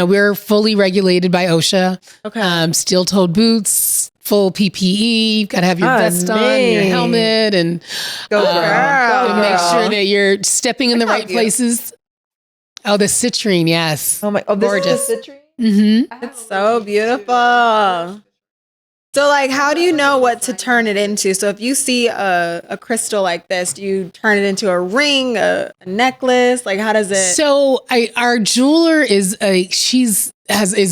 [SPEAKER 5] we're fully regulated by OSHA.
[SPEAKER 3] Okay.
[SPEAKER 5] Steel-toed boots, full PPE. You've got to have your vest on, your helmet, and
[SPEAKER 4] Go girl.
[SPEAKER 5] to make
[SPEAKER 4] Girl.
[SPEAKER 5] sure that you're stepping in the right places. Oh, the citrine, yes.
[SPEAKER 4] Oh my! Oh, this
[SPEAKER 5] Gorgeous.
[SPEAKER 4] is the citrine?
[SPEAKER 5] Mm-hmm.
[SPEAKER 3] It's so beautiful. So, like, how do you know what to turn it into? So, if you see a crystal like this, do you turn it into a ring, a necklace? Like, how does it?
[SPEAKER 5] So our jeweler is a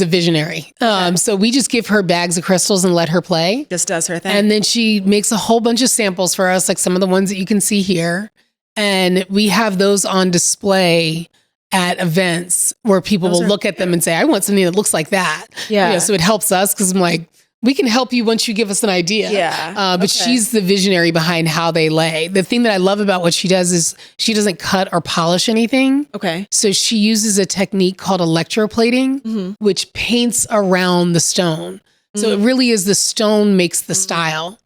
[SPEAKER 5] visionary. So we just give her bags of crystals and let her play.
[SPEAKER 3] Just does her thing.
[SPEAKER 5] And then she makes a whole bunch of samples for us, like some of the ones that you can see here. And we have those on display at events where people will look at them and say, I want something that looks like that.
[SPEAKER 4] Yeah.
[SPEAKER 5] So it helps us because I'm like, we can help you once you give us an idea.
[SPEAKER 3] Yeah.
[SPEAKER 5] But she's the visionary behind how they lay. The thing that I love about what she does is she doesn't cut or polish anything.
[SPEAKER 3] Okay.
[SPEAKER 5] So she uses a technique called electroplating, which paints around the stone. So it really is the stone makes the style.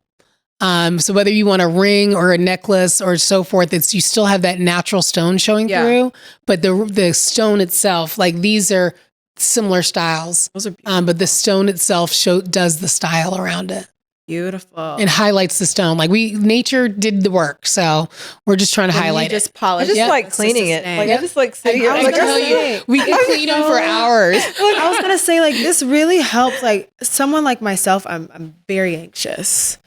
[SPEAKER 5] So whether you want a ring or a necklace or so forth, you still have that natural stone showing through. But the stone itself, like these are similar styles.
[SPEAKER 3] Those are beautiful.
[SPEAKER 5] But the stone itself does the style around it.
[SPEAKER 3] Beautiful.
[SPEAKER 5] And highlights the stone. Like nature did the work. So we're just trying to highlight
[SPEAKER 3] just
[SPEAKER 5] it.
[SPEAKER 3] polish.
[SPEAKER 4] I just
[SPEAKER 3] it.
[SPEAKER 4] like cleaning it. Like I just like sitting here.
[SPEAKER 3] I was
[SPEAKER 4] Like,
[SPEAKER 3] gonna
[SPEAKER 5] tell
[SPEAKER 3] say,
[SPEAKER 5] you, we can clean them for hours.
[SPEAKER 3] I was gonna say, like, this really helps. Like, someone like myself, I'm very anxious.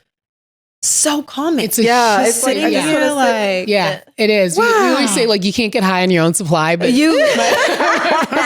[SPEAKER 3] So calming.
[SPEAKER 5] It's a
[SPEAKER 4] yeah,
[SPEAKER 5] huge
[SPEAKER 4] it's like
[SPEAKER 3] sitting
[SPEAKER 4] I just
[SPEAKER 3] here,
[SPEAKER 4] want to
[SPEAKER 3] like,
[SPEAKER 5] Yeah, it is. We always say like you can't get high on your own supply, but
[SPEAKER 3] you.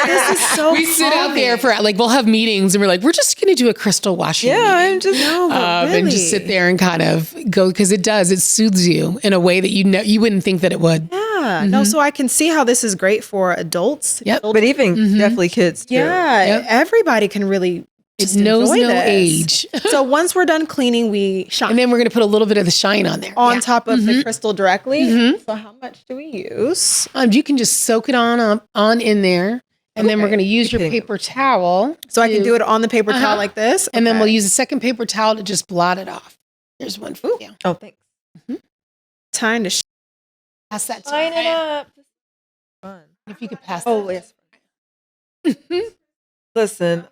[SPEAKER 3] This is so.
[SPEAKER 5] we sit out there
[SPEAKER 3] calming.
[SPEAKER 5] for like we'll have meetings and we're like we're just going to do a crystal washing
[SPEAKER 4] Yeah,
[SPEAKER 5] meeting.
[SPEAKER 4] I'm just
[SPEAKER 3] No, but
[SPEAKER 5] And just sit there and kind of go because it soothes you in a way that you wouldn't think that it would.
[SPEAKER 3] Yeah. No, so I can see how this is great for adults.
[SPEAKER 5] Yep.
[SPEAKER 4] but even definitely kids too.
[SPEAKER 3] Yeah,
[SPEAKER 5] Yep.
[SPEAKER 3] everybody can really.
[SPEAKER 5] It
[SPEAKER 3] Just
[SPEAKER 5] knows
[SPEAKER 3] enjoy
[SPEAKER 5] no
[SPEAKER 3] this.
[SPEAKER 5] age.
[SPEAKER 3] So once we're done cleaning, we shine
[SPEAKER 5] And then we're going to put a little bit of the shine on there.
[SPEAKER 3] on
[SPEAKER 5] Yeah.
[SPEAKER 3] top of the crystal directly. So how much do we use?
[SPEAKER 5] You can just soak it on in there, and then we're going to use your paper towel.
[SPEAKER 3] So I can do it on the paper
[SPEAKER 5] Uh-huh.
[SPEAKER 3] towel like this,
[SPEAKER 5] And then
[SPEAKER 3] Okay.
[SPEAKER 5] we'll use a second paper towel to just blot it off. Here's one for you.
[SPEAKER 4] Oh, thanks.
[SPEAKER 3] time to.
[SPEAKER 5] Pass that to
[SPEAKER 4] Line it
[SPEAKER 5] Mariah.
[SPEAKER 4] up. Fun.
[SPEAKER 5] If you could pass
[SPEAKER 4] Oh
[SPEAKER 5] that.
[SPEAKER 4] yes. Listen,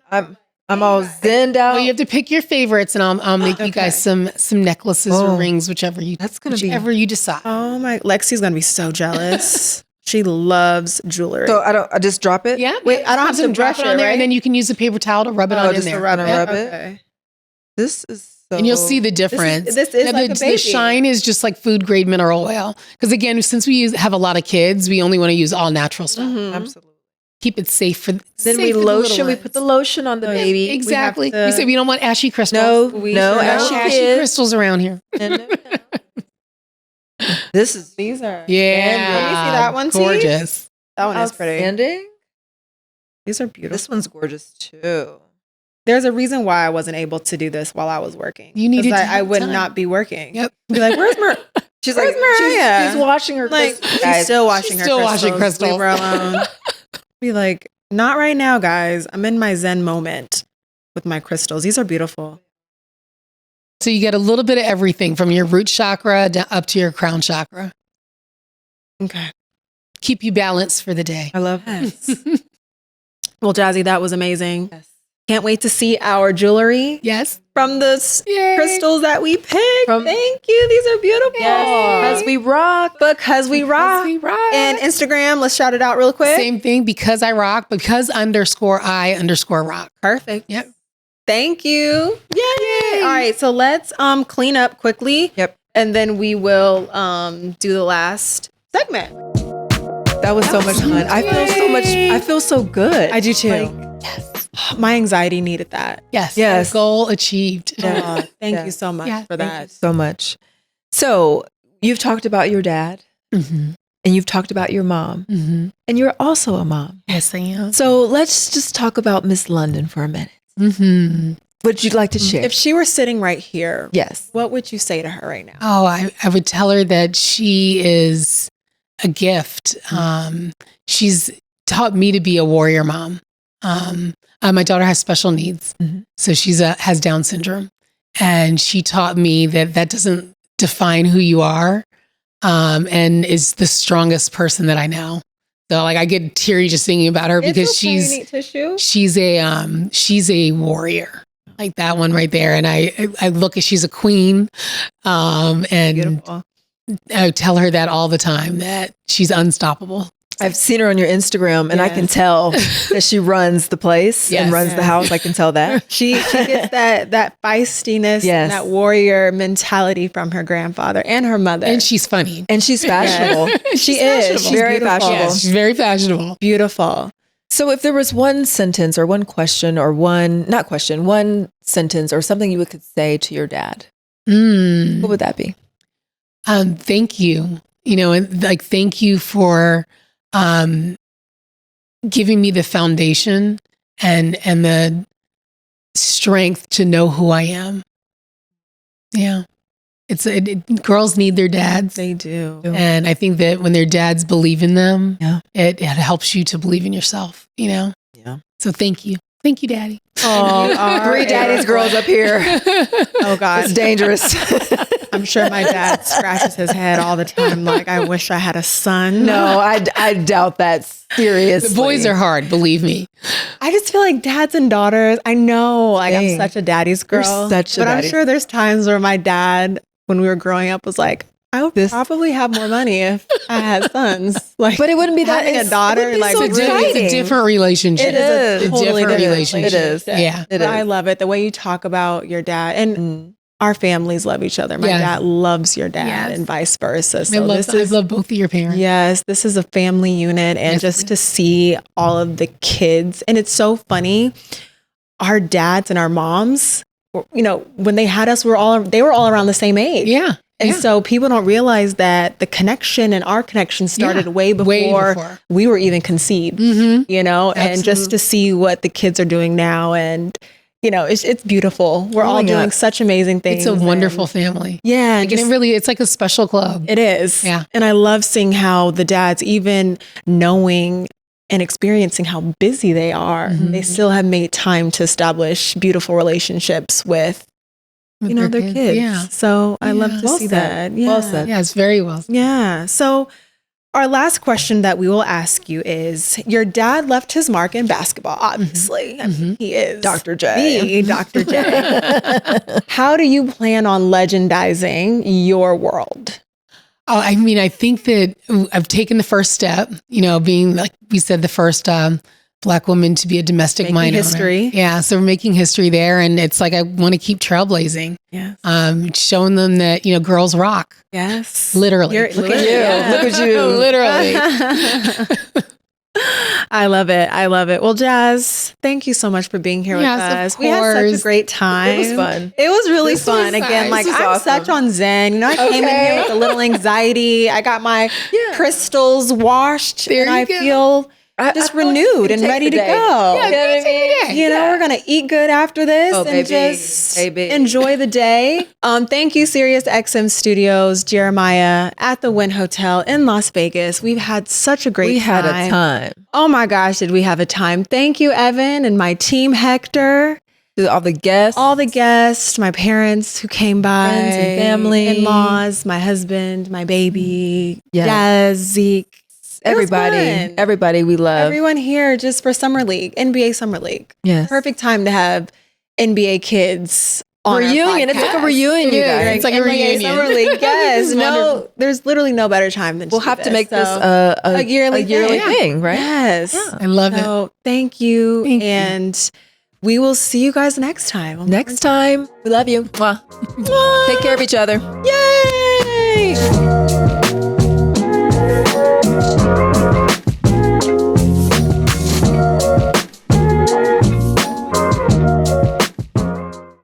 [SPEAKER 4] I'm all zenned out.
[SPEAKER 5] Well, you have to pick your favorites, and I'll make you guys some necklaces or
[SPEAKER 4] Oh.
[SPEAKER 5] rings, whichever you you decide.
[SPEAKER 3] Oh my! Lexi's gonna be so jealous. She loves jewelry.
[SPEAKER 4] So I just drop it.
[SPEAKER 5] Yeah.
[SPEAKER 3] Wait, I don't have to brush
[SPEAKER 5] it
[SPEAKER 3] it,
[SPEAKER 5] on there,
[SPEAKER 3] right?
[SPEAKER 5] and then you can use the paper towel to rub it on in
[SPEAKER 4] just
[SPEAKER 5] there.
[SPEAKER 4] to rub it.
[SPEAKER 5] Yeah.
[SPEAKER 4] Rub it.
[SPEAKER 3] Okay.
[SPEAKER 4] This is so.
[SPEAKER 5] And you'll see the difference.
[SPEAKER 3] This is
[SPEAKER 5] Now,
[SPEAKER 3] like a baby.
[SPEAKER 5] the shine is just like food grade mineral oil. Because again, since we have a lot of kids, we only want to use all natural stuff.
[SPEAKER 4] Absolutely.
[SPEAKER 5] Keep it safe for.
[SPEAKER 4] Then
[SPEAKER 5] safe
[SPEAKER 4] we
[SPEAKER 5] for the little
[SPEAKER 4] lotion. We
[SPEAKER 5] ones.
[SPEAKER 4] put the lotion on the baby.
[SPEAKER 5] Exactly.
[SPEAKER 3] to-
[SPEAKER 5] We say we don't want ashy crystals.
[SPEAKER 4] No,
[SPEAKER 3] We
[SPEAKER 4] no
[SPEAKER 3] sure
[SPEAKER 4] ashy
[SPEAKER 3] don't.
[SPEAKER 5] ashy
[SPEAKER 4] kids.
[SPEAKER 5] crystals around here.
[SPEAKER 4] No. This is
[SPEAKER 3] These are.
[SPEAKER 5] Yeah.
[SPEAKER 3] Let me see that one, T.
[SPEAKER 5] Gorgeous.
[SPEAKER 3] That one is pretty.
[SPEAKER 4] outstanding.
[SPEAKER 3] These are beautiful.
[SPEAKER 4] This one's gorgeous too.
[SPEAKER 3] There's a reason why I wasn't able to do this while I was working.
[SPEAKER 5] You needed
[SPEAKER 3] 'Cause
[SPEAKER 5] to
[SPEAKER 3] I
[SPEAKER 5] have
[SPEAKER 3] would
[SPEAKER 5] time.
[SPEAKER 3] not be working.
[SPEAKER 5] Yep.
[SPEAKER 3] Be like, where's Mariah?
[SPEAKER 4] She's
[SPEAKER 3] Where's
[SPEAKER 4] like,
[SPEAKER 3] Mariah?
[SPEAKER 4] she's washing her.
[SPEAKER 3] Like,
[SPEAKER 4] crystals,
[SPEAKER 3] she's
[SPEAKER 4] guys.
[SPEAKER 3] still washing her
[SPEAKER 5] still
[SPEAKER 3] crystals.
[SPEAKER 5] washing crystals.
[SPEAKER 3] Leave her alone. Be like, not right now, guys. I'm in my Zen moment with my crystals. These are beautiful.
[SPEAKER 5] So you get a little bit of everything from your root chakra up to your crown chakra.
[SPEAKER 3] Okay.
[SPEAKER 5] Keep you balanced for the day.
[SPEAKER 4] I love it.
[SPEAKER 3] Well, Jazzy, that was amazing.
[SPEAKER 4] Yes.
[SPEAKER 3] Can't wait to see our jewelry
[SPEAKER 5] Yes.
[SPEAKER 3] from the
[SPEAKER 5] Yay.
[SPEAKER 3] crystals that we picked.
[SPEAKER 4] From-
[SPEAKER 3] Thank you. These are beautiful.
[SPEAKER 4] Because we rock.
[SPEAKER 3] Because we rock.
[SPEAKER 5] We rock.
[SPEAKER 3] And Instagram, let's shout it out real quick.
[SPEAKER 5] Same thing, because I rock, because_I_rock.
[SPEAKER 3] Perfect.
[SPEAKER 5] Yep.
[SPEAKER 3] Thank you. Yay. All right. So let's clean up quickly.
[SPEAKER 4] Yep.
[SPEAKER 3] And then we will do the last segment.
[SPEAKER 4] That was so much fun. I feel so much. I feel so good.
[SPEAKER 3] I do too.
[SPEAKER 4] Like,
[SPEAKER 5] Yes.
[SPEAKER 3] My anxiety needed that.
[SPEAKER 5] Yes.
[SPEAKER 4] Yes.
[SPEAKER 5] Goal achieved.
[SPEAKER 3] Thank
[SPEAKER 4] Yes.
[SPEAKER 3] you so much
[SPEAKER 5] Yeah,
[SPEAKER 3] for
[SPEAKER 4] thank
[SPEAKER 3] that.
[SPEAKER 4] you so much. So you've talked about your dad,
[SPEAKER 5] Mm-hmm.
[SPEAKER 4] and you've talked about your mom,
[SPEAKER 5] Mm-hmm.
[SPEAKER 4] and you're also a mom.
[SPEAKER 5] Yes, I am.
[SPEAKER 4] So let's just talk about Miss London for a minute.
[SPEAKER 5] Mm-hmm.
[SPEAKER 4] Would you like to share?
[SPEAKER 3] If she were sitting right here,
[SPEAKER 4] Yes.
[SPEAKER 3] what would you say to her right now?
[SPEAKER 5] Oh, I would tell her that she is a gift. She's taught me to be a warrior mom. My daughter has special needs.
[SPEAKER 4] Mhm.
[SPEAKER 5] So she's has Down syndrome. And she taught me that doesn't define who you are, and is the strongest person that I know. So like I get teary just thinking about her because
[SPEAKER 3] It's okay, you need tissue.
[SPEAKER 5] she's a warrior. Like that one right there. And I look at, she's a queen. And
[SPEAKER 3] Beautiful.
[SPEAKER 5] I tell her that all the time, that she's unstoppable.
[SPEAKER 4] I've seen her on your Instagram, and I can
[SPEAKER 3] Yes.
[SPEAKER 4] tell that she runs the place and
[SPEAKER 5] Yes.
[SPEAKER 4] runs the house. I can tell that.
[SPEAKER 3] She gets that feistiness
[SPEAKER 4] Yes.
[SPEAKER 3] and that warrior mentality from her grandfather and her mother.
[SPEAKER 5] And she's funny.
[SPEAKER 4] And she's fashionable.
[SPEAKER 3] she is.
[SPEAKER 5] fashionable.
[SPEAKER 3] She's
[SPEAKER 4] Very
[SPEAKER 3] beautiful.
[SPEAKER 4] fashionable.
[SPEAKER 5] Yes, she's very fashionable.
[SPEAKER 3] Beautiful.
[SPEAKER 4] So if there was one sentence or one question or one sentence or something you could say to your dad, what would that be?
[SPEAKER 5] Thank you. And like, thank you for giving me the foundation and the strength to know who I am. Yeah. Girls need their dads.
[SPEAKER 3] They do.
[SPEAKER 5] And I think that when their dads believe in them,
[SPEAKER 4] Yeah.
[SPEAKER 5] it helps you to believe in yourself,
[SPEAKER 4] Yeah.
[SPEAKER 5] So thank you. Thank you, Daddy.
[SPEAKER 3] Oh,
[SPEAKER 4] Three daddy's girls up here.
[SPEAKER 3] Oh God,
[SPEAKER 4] It's dangerous.
[SPEAKER 3] I'm sure my dad scratches his head all the time. Like, I wish I had a son.
[SPEAKER 4] No, I doubt that seriously.
[SPEAKER 5] The boys are hard, believe me.
[SPEAKER 3] I just feel like dads and daughters. I know, like, I'm
[SPEAKER 4] Dang.
[SPEAKER 3] such a daddy's girl.
[SPEAKER 4] You're such a
[SPEAKER 3] but
[SPEAKER 4] daddy.
[SPEAKER 3] I'm sure there's times where my dad, when we were growing up, was like, I would probably have more money if I had sons. Like,
[SPEAKER 4] But it wouldn't be that
[SPEAKER 3] having a
[SPEAKER 4] it's-
[SPEAKER 3] daughter.
[SPEAKER 4] it would be
[SPEAKER 3] Like,
[SPEAKER 4] so
[SPEAKER 3] really,
[SPEAKER 4] exciting.
[SPEAKER 5] It's a different relationship.
[SPEAKER 3] It is
[SPEAKER 4] It
[SPEAKER 3] a totally
[SPEAKER 5] different
[SPEAKER 3] different
[SPEAKER 5] relationship.
[SPEAKER 4] It is.
[SPEAKER 5] Yeah.
[SPEAKER 4] It
[SPEAKER 3] But I
[SPEAKER 4] is.
[SPEAKER 3] love it. The way you talk about your dad and our families love each other. My
[SPEAKER 5] Yes.
[SPEAKER 3] dad loves your dad
[SPEAKER 5] Yes.
[SPEAKER 3] and vice versa.
[SPEAKER 5] I
[SPEAKER 3] So
[SPEAKER 5] love both of your parents.
[SPEAKER 3] yes, this is a family unit. And
[SPEAKER 5] Yes,
[SPEAKER 3] just
[SPEAKER 5] it
[SPEAKER 3] to see all of the kids. And it's so funny. Our dads and our moms, when they had us, they were all around the same age.
[SPEAKER 5] Yeah.
[SPEAKER 3] And
[SPEAKER 5] yeah.
[SPEAKER 3] so people don't realize that the connection and our connection started
[SPEAKER 5] Yeah,
[SPEAKER 3] way
[SPEAKER 5] way
[SPEAKER 3] before
[SPEAKER 5] before.
[SPEAKER 3] we were even conceived,
[SPEAKER 5] Mm-hmm.
[SPEAKER 3] and just to see what the kids are doing now. And, it's beautiful. We're all
[SPEAKER 4] Growing
[SPEAKER 3] doing
[SPEAKER 4] up.
[SPEAKER 3] such amazing things.
[SPEAKER 5] It's a wonderful
[SPEAKER 3] and-
[SPEAKER 5] family.
[SPEAKER 3] Yeah.
[SPEAKER 5] Like, it's like a special club.
[SPEAKER 3] It is.
[SPEAKER 5] Yeah.
[SPEAKER 3] And I love seeing how the dads, even knowing and experiencing how busy they are,
[SPEAKER 5] Mhm.
[SPEAKER 3] they still have made time to establish beautiful relationships with
[SPEAKER 5] With
[SPEAKER 3] their kids.
[SPEAKER 5] Yeah.
[SPEAKER 3] So I love to
[SPEAKER 4] Well
[SPEAKER 3] see
[SPEAKER 4] said.
[SPEAKER 3] that. Yeah.
[SPEAKER 4] Well said.
[SPEAKER 5] Yeah, it's very well.
[SPEAKER 3] Yeah. So our last question that we will ask you is, your dad left his mark in basketball, obviously. I mean, he is
[SPEAKER 4] Dr. J.
[SPEAKER 3] the Dr. J. How do you plan on legendizing your world?
[SPEAKER 5] Oh, I mean, I think that I've taken the first step, being, like we said, the first Black woman to be a domestic
[SPEAKER 3] Making
[SPEAKER 5] mine owner.
[SPEAKER 3] history.
[SPEAKER 5] Yeah, so we're making history there. And it's like, I want to keep trailblazing,
[SPEAKER 3] Yes.
[SPEAKER 5] showing them that, girls rock,
[SPEAKER 3] Yes.
[SPEAKER 5] literally.
[SPEAKER 3] Look at you.
[SPEAKER 4] Yeah. Look at you.
[SPEAKER 5] Literally.
[SPEAKER 3] I love it. I love it. Well, Jazz, thank you so much for being here with
[SPEAKER 5] Yes,
[SPEAKER 3] us.
[SPEAKER 5] of
[SPEAKER 3] We had such a
[SPEAKER 5] course.
[SPEAKER 3] great time.
[SPEAKER 4] It was fun.
[SPEAKER 3] It was really
[SPEAKER 5] This
[SPEAKER 3] fun.
[SPEAKER 5] was
[SPEAKER 3] Again,
[SPEAKER 5] nice.
[SPEAKER 3] like,
[SPEAKER 4] This was
[SPEAKER 3] I'm
[SPEAKER 4] awesome.
[SPEAKER 3] such on Zen. I came in here with a little anxiety. I got my crystals washed,
[SPEAKER 5] There
[SPEAKER 3] and
[SPEAKER 5] you
[SPEAKER 3] I
[SPEAKER 5] go.
[SPEAKER 3] feel
[SPEAKER 4] I
[SPEAKER 3] just
[SPEAKER 4] feel like
[SPEAKER 3] renewed
[SPEAKER 4] you
[SPEAKER 3] and
[SPEAKER 4] take
[SPEAKER 3] ready
[SPEAKER 4] the
[SPEAKER 3] to
[SPEAKER 4] day.
[SPEAKER 3] go.
[SPEAKER 4] Yeah, you know what I mean?
[SPEAKER 3] We're gonna eat good after this
[SPEAKER 4] Oh,
[SPEAKER 3] and
[SPEAKER 4] baby.
[SPEAKER 3] just
[SPEAKER 4] Baby.
[SPEAKER 3] enjoy the day. Thank you, Sirius XM Studios, Jeremiah at the Wynn Hotel in Las Vegas. We've had such a great
[SPEAKER 4] We
[SPEAKER 3] time.
[SPEAKER 4] had a time.
[SPEAKER 3] Oh my gosh, did we have a time? Thank you, Evan, and my team, Hector,
[SPEAKER 4] To all the guests.
[SPEAKER 3] all the guests, my parents who came by,
[SPEAKER 4] Friends and family.
[SPEAKER 3] in-laws, my husband, my baby,
[SPEAKER 4] Yeah.
[SPEAKER 3] Jazz, Zeke. It was fun.
[SPEAKER 4] Everybody we love.
[SPEAKER 3] Everyone here just for Summer League, NBA Summer League.
[SPEAKER 4] Yes.
[SPEAKER 3] Perfect time to have NBA kids on our
[SPEAKER 4] Reunion. It's like a
[SPEAKER 3] podcast.
[SPEAKER 4] reunion, you
[SPEAKER 5] It is.
[SPEAKER 4] guys.
[SPEAKER 5] It's like a
[SPEAKER 3] NBA
[SPEAKER 5] reunion.
[SPEAKER 3] Summer League. Yes.
[SPEAKER 5] It's
[SPEAKER 3] No,
[SPEAKER 5] wonderful.
[SPEAKER 3] there's literally no better time than
[SPEAKER 4] We'll
[SPEAKER 3] do
[SPEAKER 4] have to make this
[SPEAKER 3] So,
[SPEAKER 4] a
[SPEAKER 3] yearly thing.
[SPEAKER 4] thing, right?
[SPEAKER 3] Yes.
[SPEAKER 4] Yeah.
[SPEAKER 5] I love it.
[SPEAKER 3] So thank you.
[SPEAKER 5] Thank you.
[SPEAKER 3] And we will see you guys next time.
[SPEAKER 4] Next time, we love you. Mwah. Take care of each other.
[SPEAKER 3] Yay!